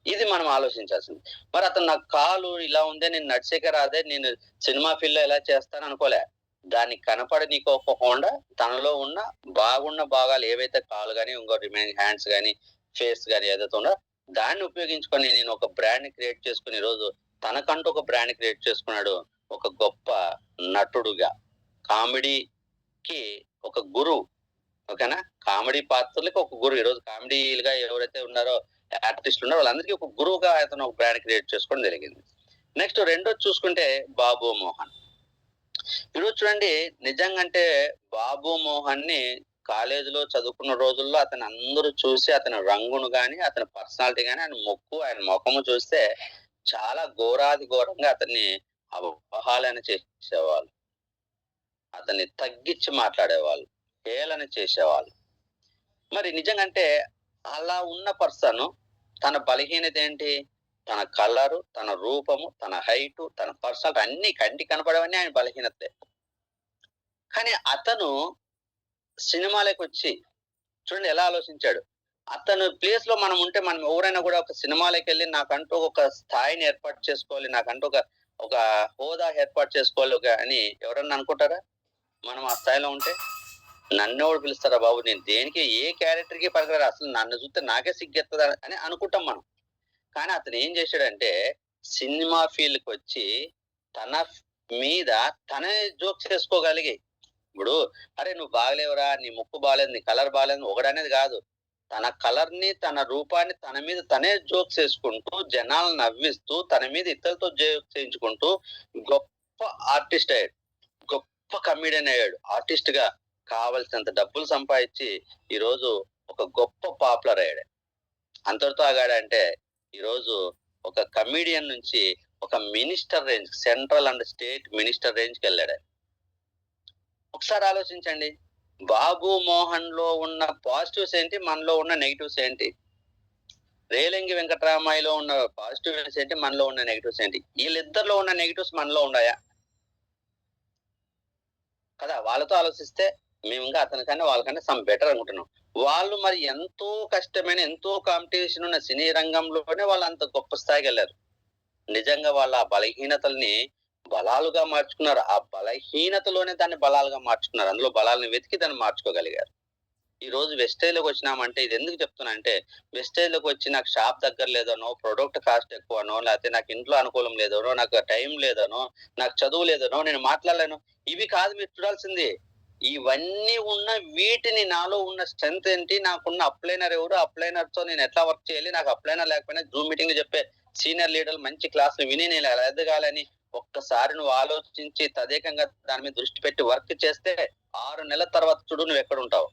ఇది మనం ఆలోచించాల్సింది. మరి అతను నాకు కాలు ఇలా ఉందే, నేను నడిచేక రాదే, నేను సినిమా ఫీల్డ్ లో ఎలా చేస్తాను అనుకోలే. దానికి కనపడనీకోకుండా తనలో ఉన్న బాగున్న భాగాలు ఏవైతే కాలు గాని, ఇంకో రిమైనింగ్ హ్యాండ్స్ గాని, ఫేస్ గాని ఏదైతే ఉందో దాన్ని ఉపయోగించుకొని నేను ఒక బ్రాండ్ క్రియేట్ చేసుకుని ఈరోజు తనకంటూ ఒక బ్రాండ్ క్రియేట్ చేసుకున్నాడు. ఒక గొప్ప నటుడుగా, కామెడీకి ఒక గురువు. ఓకేనా? కామెడీ పాత్రలకి ఒక గురువు. ఈరోజు కామెడీలుగా ఎవరైతే ఉన్నారో ఆర్టిస్టులు ఉన్నారో వాళ్ళందరికీ ఒక గురువుగా అతను ఒక బ్రాండ్ క్రియేట్ చేసుకోవడం జరిగింది. నెక్స్ట్ రెండోది చూసుకుంటే బాబు మోహన్. ఈరోజు చూడండి, నిజంగా అంటే బాబు మోహన్ ని కాలేజీలో చదువుకున్న రోజుల్లో అతను అందరూ చూసి అతని రంగును గాని, అతని పర్సనాలిటీ గాని, ఆయన ఆయన ముఖము చూస్తే చాలా ఘోరాతి ఘోరంగా అతన్ని అవహేళన చేసేవాళ్ళు. అతన్ని తగ్గించి మాట్లాడేవాళ్ళు. హేళన చేసేవాళ్ళు. మరి నిజంగంటే అలా ఉన్న పర్సన్ తన బలహీనత ఏంటి? తన కలరు, తన రూపము, తన హైటు, తన పర్సనాలిటీ అన్నీ కంటికి కనపడేవన్నీ ఆయన బలహీనతే. కానీ అతను సినిమాలకొచ్చి చూడండి ఎలా ఆలోచించాడు. అతను ప్లేస్‌లో మనం ఉంటే మనం ఎవరైనా గూడా ఒక సినిమాలకెళ్ళి నాకంటూ ఒక స్థాయిని ఏర్పాటు చేసుకోవాలి. నాకంటూ ఒక ఒక హోదా ఏర్పాటు చేసుకోవాలి అని ఎవరన్నా అనుకుంటారా? మనం ఆ స్థాయిలో ఉంటే? నన్నెవడు పిలుస్తారా బాబు! నేను దేనికి ఏ క్యారెక్టర్‌కి పనికిరాను. అసలు నన్ను చూస్తే నాకే సిగ్గేత్తదా అని అనుకుంటాం మనం. కానీ అతను ఏం చేశాడంటే సినిమా ఫీల్డ్‌కొచ్చి తన మీద తనే జోక్స్ చేసుకోగలిగి ఇప్పుడు అరే నువ్వు బాగలేవురా, నీ ముక్కు బాలేదు, నీ కలర్ బాలేదు ఒకడనేది కాదు. తన కలర్‌ని, తన రూపాన్ని తన మీద తనే జోక్స్ చేసుకుంటూ, జనాలను నవ్విస్తూ, తన మీద ఇతరులతో జోక్స్ చేయించుకుంటూ గొప్ప ఆర్టిస్ట్ అయ్యాడు. గొప్ప కమెడియన్ అయ్యాడు. ఆర్టిస్ట్‌గా కావాల్సినంత డబ్బులు సంపాదించి ఈరోజు ఒక గొప్ప పాపులర్ అయ్యాడు. అంతటితో ఆగాడంటే ఈరోజు ఒక కమెడియన్ నుంచి ఒక minister range, central and state minister రేంజ్‌కెళ్ళాడు. ఒకసారి ఆలోచించండి. 'బాబు మోహన్‌లో' ఉన్న పాజిటివ్స్ ఏంటి? మనలో ఉన్న నెగెటివ్స్ ఏంటి? 'రేలంగి వెంకటరామయ్యలో' ఉన్న పాజిటివ్స్ ఏంటి? మనలో ఉన్న నెగెటివ్స్ ఏంటి? వీళ్ళిద్దరిలో ఉన్న నెగెటివ్స్ మనలో ఉన్నాయా? కదా! వాళ్ళతో ఆలోచిస్తే మేమింకా అతనికన్నా వాళ్ళకన్నా సమ్ బెటర్ అనుకుంటున్నాం. వాళ్ళు మరి ఎంతో కష్టమైన, ఎంతో కాంపిటీషన్ ఉన్న సినీ రంగంలోనే వాళ్ళంత గొప్ప స్థాయికెళ్లారు. నిజంగా వాళ్ళ ఆ బలహీనతల్ని బలాలుగా మార్చుకున్నారు. ఆ బలహీనతలోనే దాన్ని బలాలుగా మార్చుకున్నారు. అందులో బలాలను వెతికి దాన్ని మార్చుకోగలిగారు. ఈరోజు వెస్టేజ్‌లోకొచ్చినామంటే ఇదెందుకు చెప్తున్నా అంటే, వెస్టేజ్‌లోకొచ్చి నాకు షాప్ దగ్గర లేదనో, ప్రొడక్ట్ కాస్ట్ ఎక్కువనో, లేతే నాకు ఇంట్లో అనుకూలం లేదనో, నాకు టైం లేదనో, నాకు చదువు లేదనో, నేను మాట్లాడలేను. ఇవి కాదు మీరు చూడాల్సింది. ఇవన్నీ ఉన్న వీటిని నాలో ఉన్న స్ట్రెంత్ ఏంటి? నాకున్న అప్లైనర్ ఎవరు? అప్లైనర్‌తో నేను ఎట్లా వర్క్ చేయాలి? నాకు అప్లైనర్ లేకపోయినా జూమ్ మీటింగ్‌లో చెప్పే సీనియర్ లీడర్లు మంచి క్లాస్‌లు విని నేను ఎలా ఎదగాలని ఒక్కసారి నువ్వు ఆలోచించి తదేకంగా దాని మీద దృష్టి పెట్టి వర్క్ చేస్తే 6 నెలల తర్వాత చూడు నువ్వెక్కడుంటావో.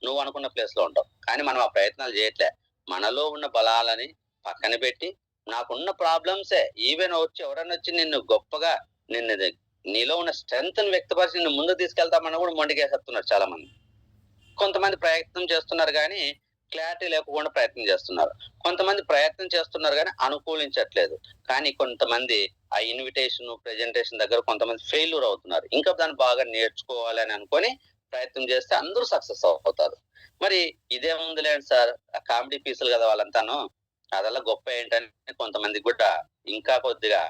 నువ్వనుకున్న ప్లేస్‌లో ఉంటావు. కానీ మనం ఆ ప్రయత్నాలు జేయట్లే. మనలో ఉన్న బలాలని పక్కన పెట్టి, నాకున్న ప్రాబ్లమ్సే ఈవెన్ ఎవరన్నొచ్చి నిన్ను గొప్పగా నిన్నిది నీలో ఉన్న స్ట్రెంగ్త్‌ని వ్యక్తపరిచి నిన్ను ముందుకు తీసుకెళ్తామన్నా గూడా మొండికేసేస్తున్నారు చాలా మంది. కొంతమంది ప్రయత్నం చేస్తున్నారు గానీ, క్లారిటీ లేకుండా ప్రయత్నం చేస్తున్నారు. కొంతమంది ప్రయత్నం చేస్తున్నారు గానీ, అనుకూలించట్లేదు. కానీ కొంతమంది ఆ ఇన్విటేషను, ప్రెజెంటేషన్ దగ్గర కొంతమంది ఫెయిల్యూర్ అవుతున్నారు. ఇంకా దాన్ని బాగా నేర్చుకోవాలి అని అనుకోని ప్రయత్నం చేస్తే అందరూ సక్సెస్ అవుతారు. మరి ఇదేముందిలేండి సార్, ఆ కామెడీ పీసులు గదా వాళ్ళంతాను. అదల్లా గొప్ప ఏంటని కొంతమందికి గూడా ఇంకా కొద్దిగా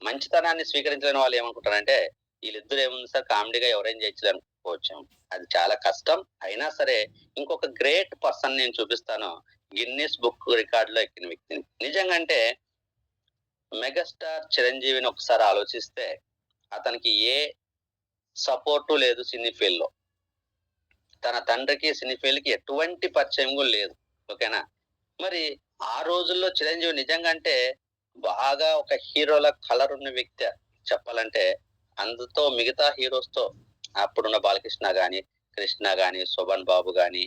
మంచితనాన్ని స్వీకరించలేని వాళ్ళు ఏమనుకుంటారంటే, ఈళ్ళిద్దరు ఏముంది సార్ కామెడీగా ఎవరైనా చేయొచ్చులే అనుకోవచ్చేమో. అది చాలా కష్టం. అయినా సరే ఇంకొక గ్రేట్ పర్సన్ నేను చూపిస్తాను. గిన్నిస్ బుక్ రికార్డ్‌లో ఎక్కిన వ్యక్తిని. నిజంగా అంటే మెగాస్టార్ చిరంజీవిని ఒకసారి ఆలోచిస్తే అతనికి ఏ సపోర్టు లేదు సినీ ఫీల్డ్‌లో. తన తండ్రికి సినీ ఫీల్డ్‌కి ఎటువంటి పరిచయం గూడా లేదు. ఓకేనా? మరి ఆ రోజుల్లో చిరంజీవి నిజంగా అంటే బాగా ఒక హీరోల కలర్ ఉన్న వ్యక్తే చెప్పాలంటే. అందుతో మిగతా హీరోస్‌తో అప్పుడున్న బాలకృష్ణ గాని, కృష్ణ గాని, శోభన్ బాబు గాని,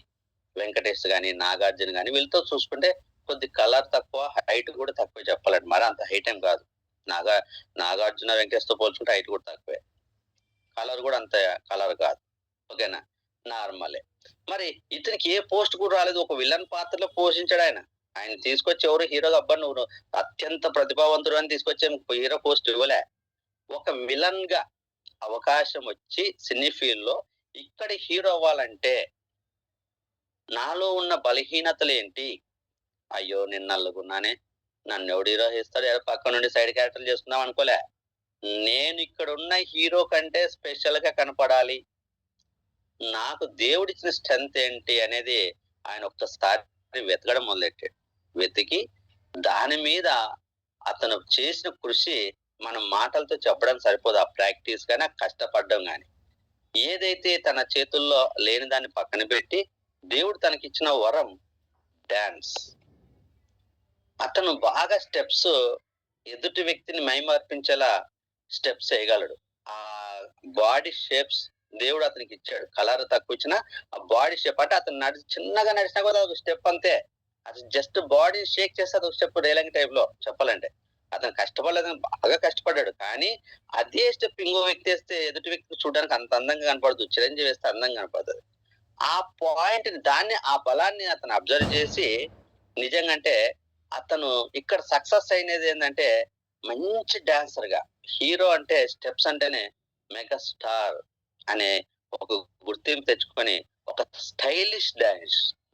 వెంకటేష్ గాని, నాగార్జున గాని వీళ్ళతో చూసుకుంటే కొద్ది కలర్ తక్కువ, హైట్ కూడా తక్కువే చెప్పాలంటే. మరి అంత హైట్ ఏం కాదు. నాగా నాగార్జున, వెంకటేష్‌తో పోల్చుకుంటే హైట్ కూడా తక్కువే. కలర్ కూడా అంత కలర్ కాదు. ఓకేనా? నార్మలే. మరి ఇతనికి ఏ పోస్ట్ కూడా రాలేదు. ఒక విలన్ పాత్రలో పోషించాడాయన. ఆయన తీసుకొచ్చి ఎవరు హీరోగా అబ్బా! నువ్వు అత్యంత ప్రతిభావంతుడు అని తీసుకొచ్చి హీరో పోస్ట్ ఇవ్వలే. ఒక విలన్‌గా అవకాశం వచ్చి సినీ ఫీల్డ్‌లో ఇక్కడ హీరో అవ్వాలంటే నాలో ఉన్న బలహీనతలేంటి? అయ్యో! నేను నల్లగున్నానే. నన్నెవడు హీరో చేస్తాడు? ఏదో పక్క నుండి సైడ్ క్యారెక్టర్‌లు చేసుకుందాం అనుకోలే. నేను ఇక్కడున్న హీరో కంటే స్పెషల్‌గా కనపడాలి. నాకు దేవుడిచ్చిన స్ట్రెంత్ ఏంటి అనేది ఆయన ఒక్కసారి వెతకడం మొదలెట్టాడు. వెతికి దాని మీద అతను చేసిన కృషి మనం మాటలతో చెప్పడం సరిపోదు. ఆ ప్రాక్టీస్ గాని, ఆ కష్టపడడం గాని. ఏదైతే తన చేతుల్లో లేని దాన్ని పక్కన పెట్టి దేవుడు తనకిచ్చిన వరం డాన్స్. అతను బాగా స్టెప్స్ ఎదుటి వ్యక్తిని మైమరిపించేలా స్టెప్స్ ఎయగలడు. ఆ బాడీ షేప్స్ దేవుడు అతనికి ఇచ్చాడు. కలర్ తక్కువిచ్చినా ఆ బాడీ షేప్ అంటే అతను చిన్నగా నడిచినా కూడా అదొక స్టెప్ అంతే. అది జస్ట్ బాడీ షేక్ చేస్తే అదొక స్టెప్ డైలాంగ్ టైప్‌లో చెప్పాలంటే. అతను కష్టపడలేదని బాగా కష్టపడ్డాడు. కానీ అదే స్టెప్ ఇంకో వ్యక్తి ఏస్తే ఎదుటి వ్యక్తికి చూడడానికి అంత అందంగా కనపడదు. చిరంజీవి ఏస్తే అందంగా కనపడతది. ఆ పాయింట్‌ని ఆ బలాన్ని అతను అబ్జర్వ్ చేసి నిజంగా అంటే అతను ఇక్కడ సక్సెస్ అయినదేందంటే మంచి డాన్సర్‌గా. హీరో అంటే స్టెప్స్ అంటేనే మెగాస్టార్ అనే ఒక గుర్తింపు తెచ్చుకొని ఒక స్టైలిష్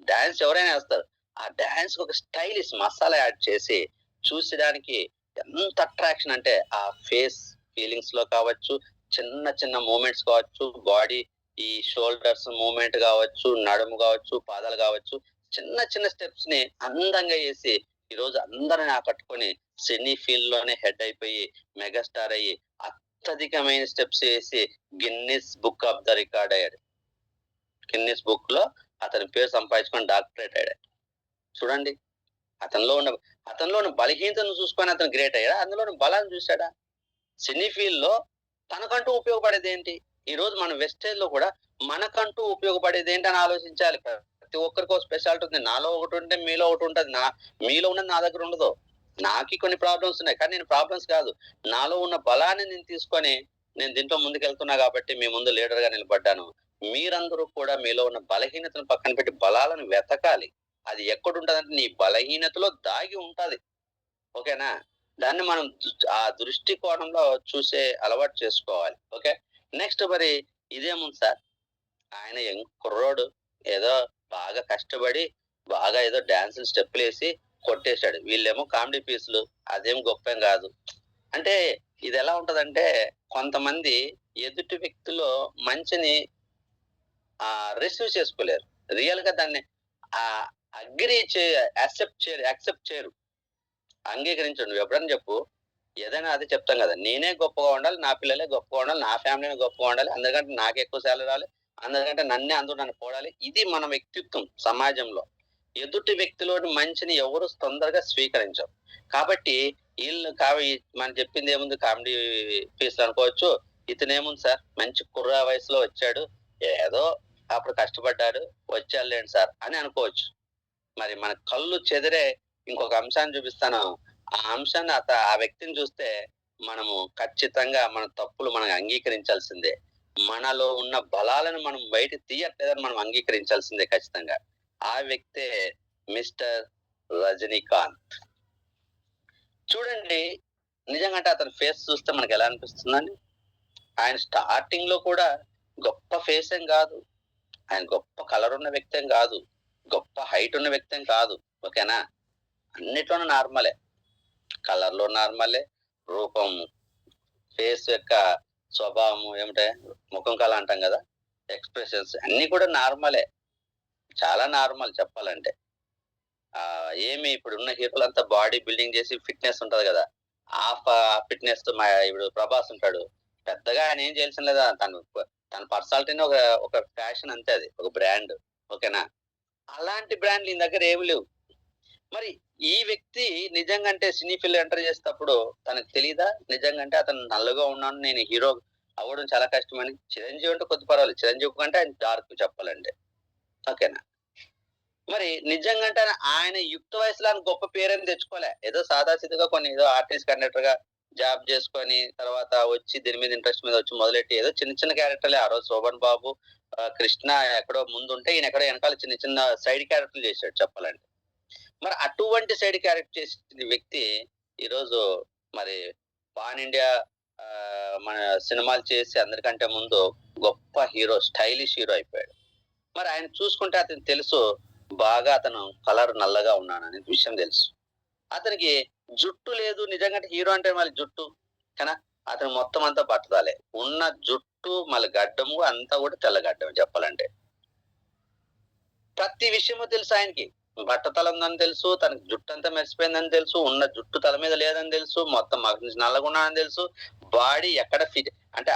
డాన్స్ ఎవరైనా ఏస్తారు. ఆ డాన్స్‌కి ఒక స్టైలిష్ మసాలా యాడ్ చేసి చూసేడానికి ఎంత అట్రాక్షన్ అంటే ఆ ఫేస్ ఫీలింగ్స్‌లో కావచ్చు, చిన్న చిన్న మూవ్‌మెంట్స్ కావచ్చు, బాడీ ఈ షోల్డర్స్ మూవ్‌మెంట్ గావచ్చు, నడుము గావచ్చు, పాదాలు గావచ్చు, చిన్న చిన్న స్టెప్స్‌ని అందంగా ఏసి ఈరోజు అందరిని ఆకట్టుకొని సినీ ఫీల్డ్‌లోనే హెడ్ అయిపోయి, మెగాస్టార్ అయ్యి, అత్యధికమైన steps AC Guinness book of the record అయ్యాడు. గిన్నిస్ బుక్‌లో అతని పేరు సంపాదించుకొని డాక్టరేట్ అయ్యాడు. చూడండి. అతనిలో ఉన్న అతనిలో ఉన్న బలహీనతను చూసుకొని అతను గ్రేట్ అయ్యాడా? అందులోని బలాన్ని చూసాడా? సినీ ఫీల్డ్‌లో తనకంటూ ఉపయోగపడేదేంటి? ఈరోజు మన వెస్టేజ్‌లో కూడా మనకంటూ ఉపయోగపడేదేంటని ఆలోచించాలి. ప్రతి ఒక్కరికో స్పెషాలిటీ ఉంది. నాలో ఒకటుంటే మీలో ఒకటుంటది. మీలో ఉన్నది నా దగ్గర ఉండదు. నాకి కొన్ని ప్రాబ్లమ్స్ ఉన్నాయి. కానీ నేను ప్రాబ్లమ్స్ కాదు. నాలో ఉన్న బలాన్ని నేను తీసుకొని నేను దీంట్లో ముందుకెళ్తున్నా కాబట్టి మీ ముందు లీడర్‌గా నిలబడ్డాను. మీరందరూ కూడా మీలో ఉన్న బలహీనతను పక్కన పెట్టి బలాలను వెతకాలి. అది ఎక్కడుంటదంటే నీ బలహీనతలో దాగి ఉంటది. ఓకేనా? దాన్ని మనం ఆ దృష్టి కోణంలో చూసే అలవాటు చేసుకోవాలి. ఓకే. నెక్స్ట్ మరి ఇదేముంది సార్, ఆయన యంగ్ కుర్రోడు ఏదో బాగా కష్టపడి, బాగా ఏదో డాన్సులు స్టెప్పులేసి కొట్టేసాడు. వీళ్ళేమో కామెడీ పీసులు. అదేం గొప్పేం గాదు. అంటే ఇదెలా ఉంటదంటే, కొంతమంది ఎదుటి వ్యక్తిలో మంచిని రిసీవ్ చేసుకోలేరు. రియల్‌గా దాన్ని ఆహ్, అగ్రీ చే యాక్సెప్ట్ చేయరు. అంగీకరించరు. నువ్వెప్పుడైనా చెప్పు. ఏదైనా అదే చెప్తాం గదా! నేనే గొప్పగా ఉండాలి. నా పిల్లలే గొప్పగా ఉండాలి. నా ఫ్యామిలీనే గొప్పగా ఉండాలి. అందరికంటే నాకే ఎక్కువ సాలరీ రావాలి. అందరికంటే అందరూ నన్ను పొగడాలి. ఇది మన వ్యక్తిత్వం సమాజంలో. ఎదుటి వ్యక్తిలోని మంచిని ఎవరు తొందరగా స్వీకరించరు. కాబట్టి మనం చెప్పిందేముంది కామెడీ పీస్‌లు అనుకోవచ్చు. ఇతనేముంది సార్ మంచి కుర్ర వయసులో వచ్చాడు. ఏదో అప్పుడు కష్టపడ్డాడు. వచ్చాడులెండి సార్ అని అనుకోవచ్చు. మరి మన కళ్ళు చెదిరే ఇంకొక అంశాన్ని చూపిస్తాను. ఆ అంశాన్ని ఆ వ్యక్తిని చూస్తే మనము ఖచ్చితంగా మన తప్పులు మనం అంగీకరించాల్సిందే. మనలో ఉన్న బలాలను మనం బయటకి తీయట్లేదని మనం అంగీకరించాల్సిందే ఖచ్చితంగా. ఆ వ్యక్తే మిస్టర్ రజనీకాంత్. చూడండి నిజంగంటే అతని ఫేస్ చూస్తే మనకెలా అనిపిస్తుందండి? ఆయన స్టార్టింగ్‌లో కూడా గొప్ప ఫేస్ ఏం గాదు. ఆయన గొప్ప కలర్ ఉన్న వ్యక్తేం గాదు. గొప్ప హైట్ ఉన్న వ్యక్తేం కాదు. ఓకేనా? అన్నిట్లోనూ నార్మలే. కలర్‌లో నార్మలే. రూపం, ఫేస్ యొక్క స్వభావము ఏమిటే ముఖం కళ అంటాం గదా! ఎక్స్‌ప్రెషన్స్ అన్నీ కూడా నార్మలే. చాలా నార్మల్ చెప్పాలంటే. ఏమి ఇప్పుడున్న హీరోలంతా బాడీ బిల్డింగ్ చేసి ఫిట్‌నెస్ ఉంటది గదా! ఆ ఫ ఫిట్‌నెస్‌తో ఇప్పుడు 'ప్రభాస్' ఉంటాడు. పెద్దగా ఆయన ఏం చేయాల్సిన లేదా తన పర్సనాలిటీ‌నే ఒక ఫ్యాషన్ అంతే అది. ఒక బ్రాండ్. ఓకేనా? అలాంటి బ్రాండ్‌లు ఈయన దగ్గర ఏమి లేవు. మరి ఈ వ్యక్తి నిజంగా అంటే సినీ ఫీల్డ్ ఎంటర్ చేసేటప్పుడు తనకు తెలీదా? నిజంగా అంటే అతను నల్లగా ఉన్నాను. నేను హీరో అవ్వడం చాలా కష్టమని. చిరంజీవి అంటే కొద్దిగా పర్వాలేదు. చిరంజీవి కంటే ఆయన డార్క్ చెప్పాలంటే. ఓకేనా? మరి నిజంగా అంటే ఆయన యుక్త వయసులో ఆయన గొప్ప పేరేమి తెచ్చుకోలే. ఏదో సాదాసీదాగా కొన్ని ఏదో ఆర్టిస్ట్ కండక్టర్‌గా జాబ్ చేసుకొని తర్వాత వచ్చి దీని మీద ఇంట్రెస్ట్ మీద వచ్చి మొదలెట్టి ఏదో చిన్న చిన్న క్యారెక్టర్‌లే ఆ రోజు 'శోభన్ బాబు', 'కృష్ణ' ఎక్కడో ముందుంటే ఈయన ఎక్కడో ఎనకాల చిన్న చిన్న సైడ్ క్యారెక్టర్‌లు చేసాడు చెప్పాలంటే. మరి అటువంటి సైడ్ క్యారెక్టర్ చేసిన వ్యక్తి ఈరోజు మరి పాన్ ఇండియా మన సినిమాలు చేసి అందరికంటే ముందు గొప్ప హీరో, స్టైలిష్ హీరో అయిపోయాడు. మరి ఆయన చూసుకుంటే అతనికి తెలుసు బాగా అతను కలర్ నల్లగా ఉన్నాడనే విషయం తెలుసు. అతనికి జుట్టు లేదు నిజంగా అంటే హీరో అంటే మళ్ళీ జుట్టు కానీ అతను మొత్తం అంతా బట్టతలే. ఉన్న జుట్టు మళ్ళీ గడ్డము అంతా కూడా తెల్ల గడ్డమే చెప్పాలంటే. ప్రతి విషయము తెలుసు ఆయనకి. బట్టతల ఉందని తెలుసు, తనకి జుట్టంతా మెరిసిపోయిందని తెలుసు, ఉన్న జుట్టు తల మీద లేదని తెలుసు, మొత్తం నల్లగున్నానని తెలుసు. బాడీ ఎక్కడ ఫిట్ అంటే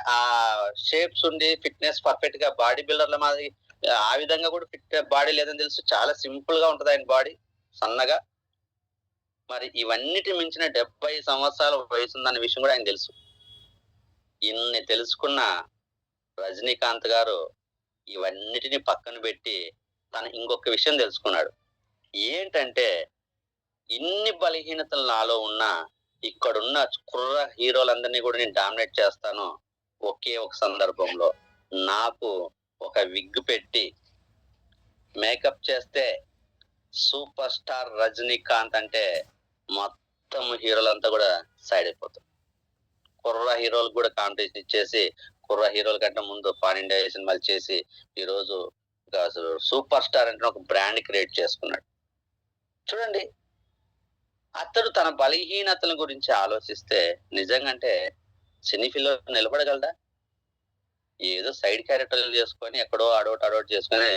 షేప్స్ ఉండి ఫిట్‌నెస్ పర్ఫెక్ట్‌గా బాడీ బిల్డర్‌ల మాదిరి ఆ విధంగా కూడా ఫిట్ బాడీ లేదని తెలుసు. చాలా సింపుల్‌గా ఉంటది ఆయన బాడీ. సన్నగా. మరి ఇవన్నిటి మించిన 70 సంవత్సరాల వయసుందన్న విషయం కూడా ఆయనకు తెలుసు. ఇన్ని తెలుసుకున్న రజనీకాంత్ గారు ఇవన్నిటిని పక్కన పెట్టి తను ఇంకొక విషయం తెలుసుకున్నాడు. ఏంటంటే ఇన్ని బలహీనతలు నాలో ఉన్నా ఇక్కడున్న కుర్ర హీరోలందరినీ కూడా నేను డామినేట్ చేస్తాను. ఒకే ఒక సందర్భంలో నాకు ఒక విగ్ పెట్టి మేకప్ చేస్తే సూపర్ స్టార్ రజనీకాంత్ అంటే మొత్తం హీరోలంతా కూడా సైడ్ అయిపోతారు. కుర్ర హీరోలకు కూడా కాంపిటీషన్ ఇచ్చేసి కుర్ర హీరోల కంటే ముందు పాన్ ఇండియా సినిమాలు చేసి ఈరోజు అసలు సూపర్ స్టార్ అంటే ఒక బ్రాండ్ క్రియేట్ చేసుకున్నాడు. చూడండి, అతడు తన బలహీనతల గురించి ఆలోచిస్తే నిజంగంటే సినీ ఫీల్డ్‌లో నిలబడగలడా? ఏదో సైడ్ క్యారెక్టర్‌లు చేసుకొని ఎక్కడో అడోటి చేసుకొని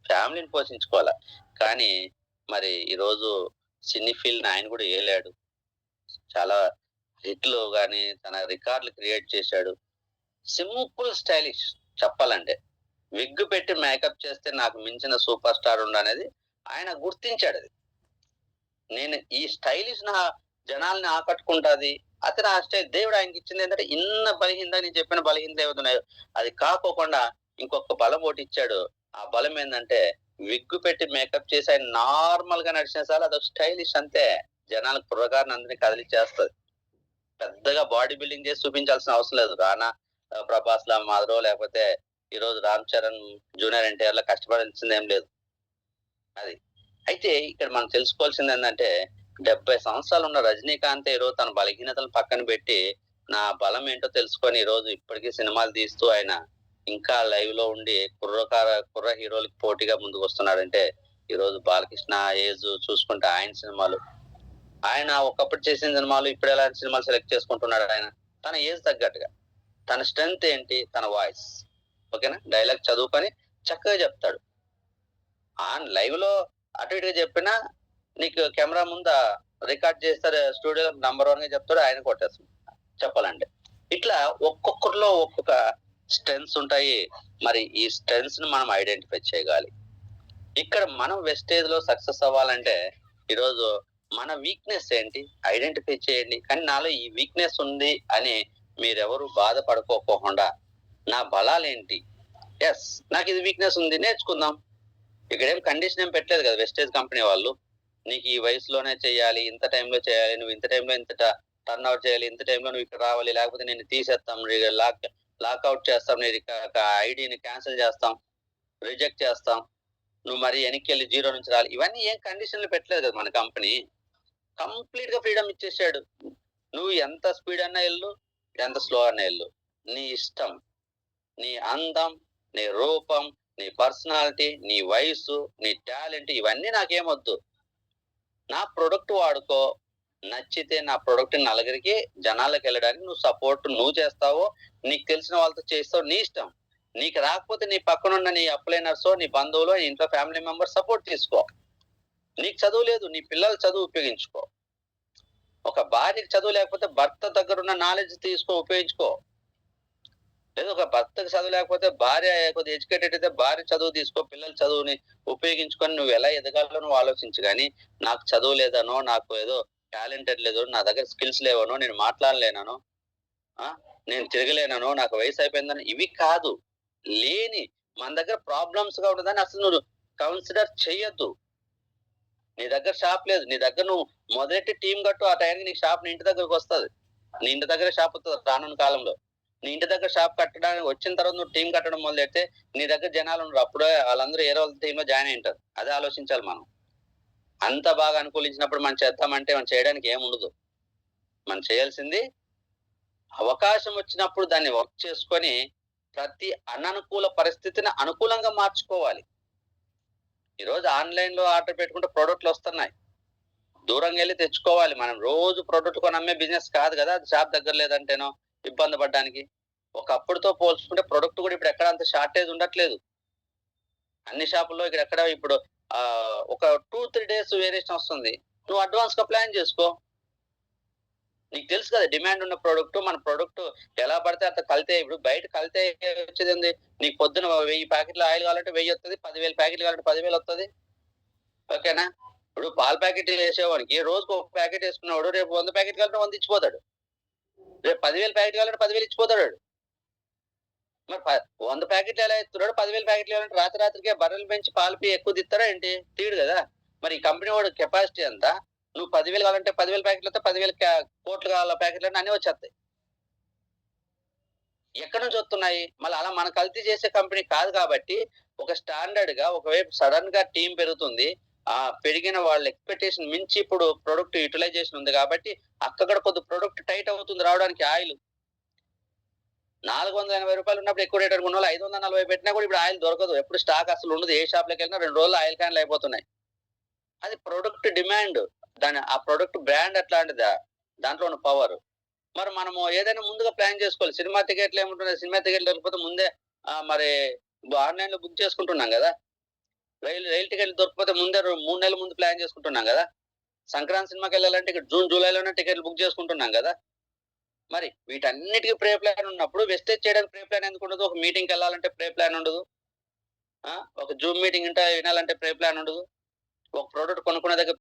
ఫ్యామిలీని పోషించుకోవాలా. కానీ మరి ఈరోజు సినీ ఫీల్డ్‌ని ఆయన కూడా ఏలాడు. చాలా హిట్‌లు గాని తన రికార్డులు క్రియేట్ చేశాడు. సింపుల్ స్టైలిష్ చెప్పాలంటే. విగ్ పెట్టి మేకప్ చేస్తే నాకు మించిన సూపర్ స్టార్ ఉండనేది ఆయన గుర్తించాడది. నేను ఈ స్టైలిష్ జనాల్ని ఆకట్టుకుంటాది. అతను ఆ స్టైల్ దేవుడు ఆయనకిచ్చిందేంటంటే బలహీనత నేను చెప్పిన బలహీనత ఏవైతున్నాయో అది కాకోకుండా ఇంకొక బలం ఒకటిచ్చాడు. ఆ బలం ఏందంటే విగ్గు పెట్టి మేకప్ చేసి ఆయన నార్మల్‌గా నడిచినా చాలు అదొక స్టైలిష్ అంతే. జనాలు కుర్రకారుని అందరిని కదిలిచ్చేస్తది. పెద్దగా బాడీ బిల్డింగ్ చేసి చూపించాల్సిన అవసరం లేదు. ప్రభాస్‌లా మాదిరో లేకపోతే ఈరోజు 'రామ్ చరణ్', 'జూనియర్ ఎన్టీఆర్‌లా కష్టపడాల్సిందేం లేదు. అది. అయితే ఇక్కడ మనం తెలుసుకోవాల్సిందేందంటే 70 సంవత్సరాలున్న రజనీకాంతే ఈరోజు తన బలహీనతలను పక్కన పెట్టి, నా బలం ఏంటో తెలుసుకొని ఈరోజు ఇప్పటికి సినిమాలు తీస్తూ ఆయన ఇంకా లైవ్‌లో ఉండి కుర్ర హీరోలకి పోటీగా ముందుకొస్తున్నాడంటే, ఈరోజు బాలకృష్ణ ఏజ్ చూసుకుంటే ఆయన సినిమాలు. ఆయన ఒకప్పుడు చేసిన సినిమాలు ఇప్పుడు ఎలాంటి సినిమాలు సెలెక్ట్ చేసుకుంటున్నాడు ఆయన. తన ఏజ్ తగ్గట్టుగా. తన స్ట్రెంగ్త్ ఏంటి? తన వాయిస్. ఓకేనా? డైలాగ్ చదువుకొని చక్కగా చెప్తాడు. లైవ్‌లో అటు ఇటుగా చెప్పినా నీకు కెమెరా ముందా రికార్డ్ చేస్తారు. స్టూడియోలో నంబర్ 1గా చెప్తాడు. ఆయన కొట్టేస్తాడు చెప్పాలంటే. ఇట్లా ఒక్కొక్కరిలో ఒక్కొక్క స్ట్రెంగ్త్స్ ఉంటాయి. మరి ఈ స్ట్రెంగ్త్స్‌ని మనం ఐడెంటిఫై చేయగాలి. ఇక్కడ మనం వెస్టేజ్‌లో సక్సెస్ అవ్వాలంటే ఈరోజు మన వీక్‌నెస్ ఏంటి? ఐడెంటిఫై చేయండి. కానీ నాలో ఈ వీక్‌నెస్ ఉంది అని మీరెవరు బాధపడుకోకుండా నా బలాలేంటి? యెస్. నాకిది వీక్‌నెస్ ఉంది నేర్చుకుందాం. ఇక్కడేం కండిషన్ ఏం పెట్టలేదు కదా వెస్టేజ్ కంపెనీ వాళ్ళు. నీకు ఈ వయసులోనే చేయాలి, ఇంత టైంలో చేయాలి, నువ్వు ఇంత టైంలో ఇంత టర్న్ ఔట్ చేయాలి, ఇంత టైంలో నువ్వు ఇక్కడ రావాలి, లేకపోతే నిన్ను తీసేస్తాం, లాకౌట్ చేస్తాం, నీ ఐడీని క్యాన్సిల్ చేస్తాం, రిజెక్ట్ చేస్తాం. నువ్వు మరి వెనక్కెళ్ళి 0 నుంచి రావాలి. ఇవన్నీ ఏం కండిషన్‌లు పెట్టలేదు కదా మన కంపెనీ. కంప్లీట్‌గా ఫ్రీడమ్ ఇచ్చేసాడు. నువ్వు ఎంత స్పీడ్ అన్నా ఎళ్ళు, ఎంత స్లో అన్నా ఎళ్ళు. నీ ఇష్టం. నీ అందం, నీ రూపం, నీ పర్సనాలిటీ, నీ వయస్సు, నీ టాలెంట్ ఇవన్నీ నాకేమొద్దు. నా ప్రొడక్ట్ వాడుకో. నచ్చితే నా ప్రొడక్ట్ నలుగురికి జనాలకెళ్ళడానికి నువ్వు సపోర్ట్ నువ్వు చేస్తావో, నీకు తెలిసిన వాళ్ళతో చేస్తావో నీ ఇష్టం. నీకు రాకపోతే నీ పక్కనున్న నీ అప్లైనర్సో, నీ బంధువులో, నీ ఇంట్లో ఫ్యామిలీ మెంబర్స్ సపోర్ట్ తీసుకో. నీకు చదువు లేదు, నీ పిల్లల చదువు ఉపయోగించుకో. ఒక భార్యకి చదువు లేకపోతే భర్త దగ్గరున్న నాలెడ్జ్ తీసుకో, ఉపయోగించుకో. లేదు ఒక భర్తకి చదువు లేకపోతే భార్య కొద్దిగా ఎడ్యుకేటెడ్ అయితే భార్య చదువు తీసుకో, పిల్లల చదువుని ఉపయోగించుకొని నువ్వు ఎలా ఎదగాలో నువ్వు ఆలోచించు గాని, నాకు చదువు లేదనో, నాకు ఏదో టాలెంటెడ్ లేదో, నా దగ్గర స్కిల్స్ లేవనో, నేను మాట్లాడలేననో, నేను తిరగలేననో, నాకు వయసు అయిపోయిందని ఇవి కాదు. మన దగ్గర ప్రాబ్లమ్స్‌గా ఉన్నదాన్ని అసలు నువ్వు కన్సిడర్ చెయ్యొద్దు. నీ దగ్గర షాప్ లేదు. నీ దగ్గర నువ్వు మొదటి టీమ్ కట్టు. ఆ టైంకి నీ షాప్ నీ ఇంటి దగ్గరకొస్తది. నీ ఇంటి దగ్గర షాప్ వస్తది రానున్న కాలంలో. నీ ఇంటి దగ్గర షాప్ కట్టడానికి వచ్చిన తర్వాత నువ్వు టీమ్ కట్టడం మొదలెడితే నీ దగ్గర జనాలుండరు. అప్పుడే ఆళ్ళందరూ ఏరే వాళ్ళ టీమ్‌లో జాయిన్ అయ్యుంటారు. అదే ఆలోచించాలి మనం. అంత బాగా అనుకూలించినప్పుడు మనం చేద్దామంటే మనం చేయడానికి ఏముండదు. మనం చేయాల్సింది అవకాశం వచ్చినప్పుడు దాన్ని వర్క్ చేసుకొని ప్రతి అననుకూల పరిస్థితిని అనుకూలంగా మార్చుకోవాలి. ఈరోజు ఆన్‌లైన్‌లో ఆర్డర్ పెట్టుకుంటే ప్రొడక్ట్‌లొస్తున్నాయి. దూరంగెళ్లి తెచ్చుకోవాలి. మనం రోజు ప్రొడక్ట్ కొని అమ్మే బిజినెస్ కాదు గదా! అది షాప్ దగ్గర లేదంటేనో ఇబ్బంది పడ్డానికి. ఒకప్పుడుతో పోల్చుకుంటే ప్రొడక్ట్ కూడా ఇప్పుడు ఎక్కడ అంత షార్టేజ్ ఉండట్లేదు. అన్ని షాపుల్లో ఇప్పుడు ఒక 2, 3 డేస్ వేరియేషన్ వస్తుంది. నువ్వు అడ్వాన్స్‌గా ప్లాన్ చేసుకో. నీకు తెలుసు కదా! డిమాండ్ ఉన్న ప్రొడక్ట్, మన ప్రొడక్ట్ ఎలా పడితే అంత కల్తీ ఇప్పుడు బయట కల్తీ వచ్చేదేంది? నీకు పొద్దున 1000 ప్యాకెట్ల ఆయిల్ కావాలంటే 1000 వత్తది. 10,000 ప్యాకెట్లు కావాలంటే 10,000 వత్తది. ఓకేనా? ఇప్పుడు పాల ప్యాకెట్ ఏసేవాడికి రోజుకి ఒక ప్యాకెట్ ఏసుకున్నోడు రేపు 100 ప్యాకెట్లు కావాలంటే 100 ఇచ్చిపోతాడు. రేపు 10,000 ప్యాకెట్లు కావాలంటే 10,000 ఇచ్చిపోతాడు ఆడు. మరి 100 ప్యాకెట్లు ఎలా ఇస్తున్నాడు? 10,000 ప్యాకెట్లు కావాలంటే రాత్రికే బర్రెలు పెంచి పాలు ఎక్కువ తీస్తాడా ఏంటి? తీయడు గదా! మరి ఈ కంపెనీ వాడి కెపాసిటీ ఎంత? నువ్వు 10,000 కావాలంటే 10,000 ప్యాకెట్లు వస్తే 10,000 కోట్లు కావాల ప్యాకెట్లన్నీ అన్నీ వచ్చేస్తాయి. ఎక్కడి నుంచి వస్తున్నాయి? మళ్ళీ అలా మన కల్తీ చేసే కంపెనీ కాదు కాబట్టి, ఒక స్టాండర్డ్‌గా ఒకవైపు సడెన్‌గా టీమ్ పెరుగుతుంది. పెరిగిన వాళ్ళ ఎక్స్‌పెక్టేషన్ మించి ఇప్పుడు ప్రొడక్ట్ యుటిలైజేషన్ ఉంది కాబట్టి, అక్కడ కొద్ది ప్రొడక్ట్ టైట్ అవుతుంది రావడానికి ఆయిల్. రూ. 480 ఉన్నప్పుడు ఎక్కువ రేట్ అనుకున్నోళ్ళు 540 పెట్టినా కూడా ఇప్పుడు ఆయిల్ దొరకదు. ఎప్పుడు స్టాక్ అసలు ఉండదు. ఏ షాప్‌లోకెళ్ళినా 2 రోజుల్లో ఆయిల్ క్యాన్‌లు అయిపోతున్నాయి. అది ప్రొడక్ట్ డిమాండ్. ఆ ప్రొడక్ట్ బ్రాండ్ అట్లాంటిదా? దాంట్లో ఉన్న పవర్. మరి మనము ఏదైనా ముందుగా ప్లాన్ చేసుకోవాలి. సినిమా టికెట్లు ఏముంటున్నాయి? సినిమా టికెట్లు దొరకకపోతే ముందే మరి ఆన్‌లైన్‌లో బుక్ చేసుకుంటున్నాం గదా! రైలు టికెట్లు దొరకకపోతే ముందే 3 నెలల ముందు ప్లాన్ చేసుకుంటున్నాం గదా! సంక్రాంతి సినిమాకెళ్ళాలంటే ఇక్కడ జూన్, జూలైలోనే టికెట్లు బుక్ చేసుకుంటున్నాం గదా! మరి వీటన్నిటికి ప్రీ ప్లాన్ ఉన్నప్పుడు వెస్టేజ్ చేయడానికి ప్రీ ప్లాన్ ఎందుకుండదు? ఒక మీటింగ్‌కెళ్ళాలంటే ప్రీ ప్లాన్ ఉండదు. ఒక జూమ్ మీటింగ్ వినాలంటే ప్రీ ప్లాన్ ఉండదు. ఒక ప్రొడక్ట్ కొనుక్కునే దగ్గర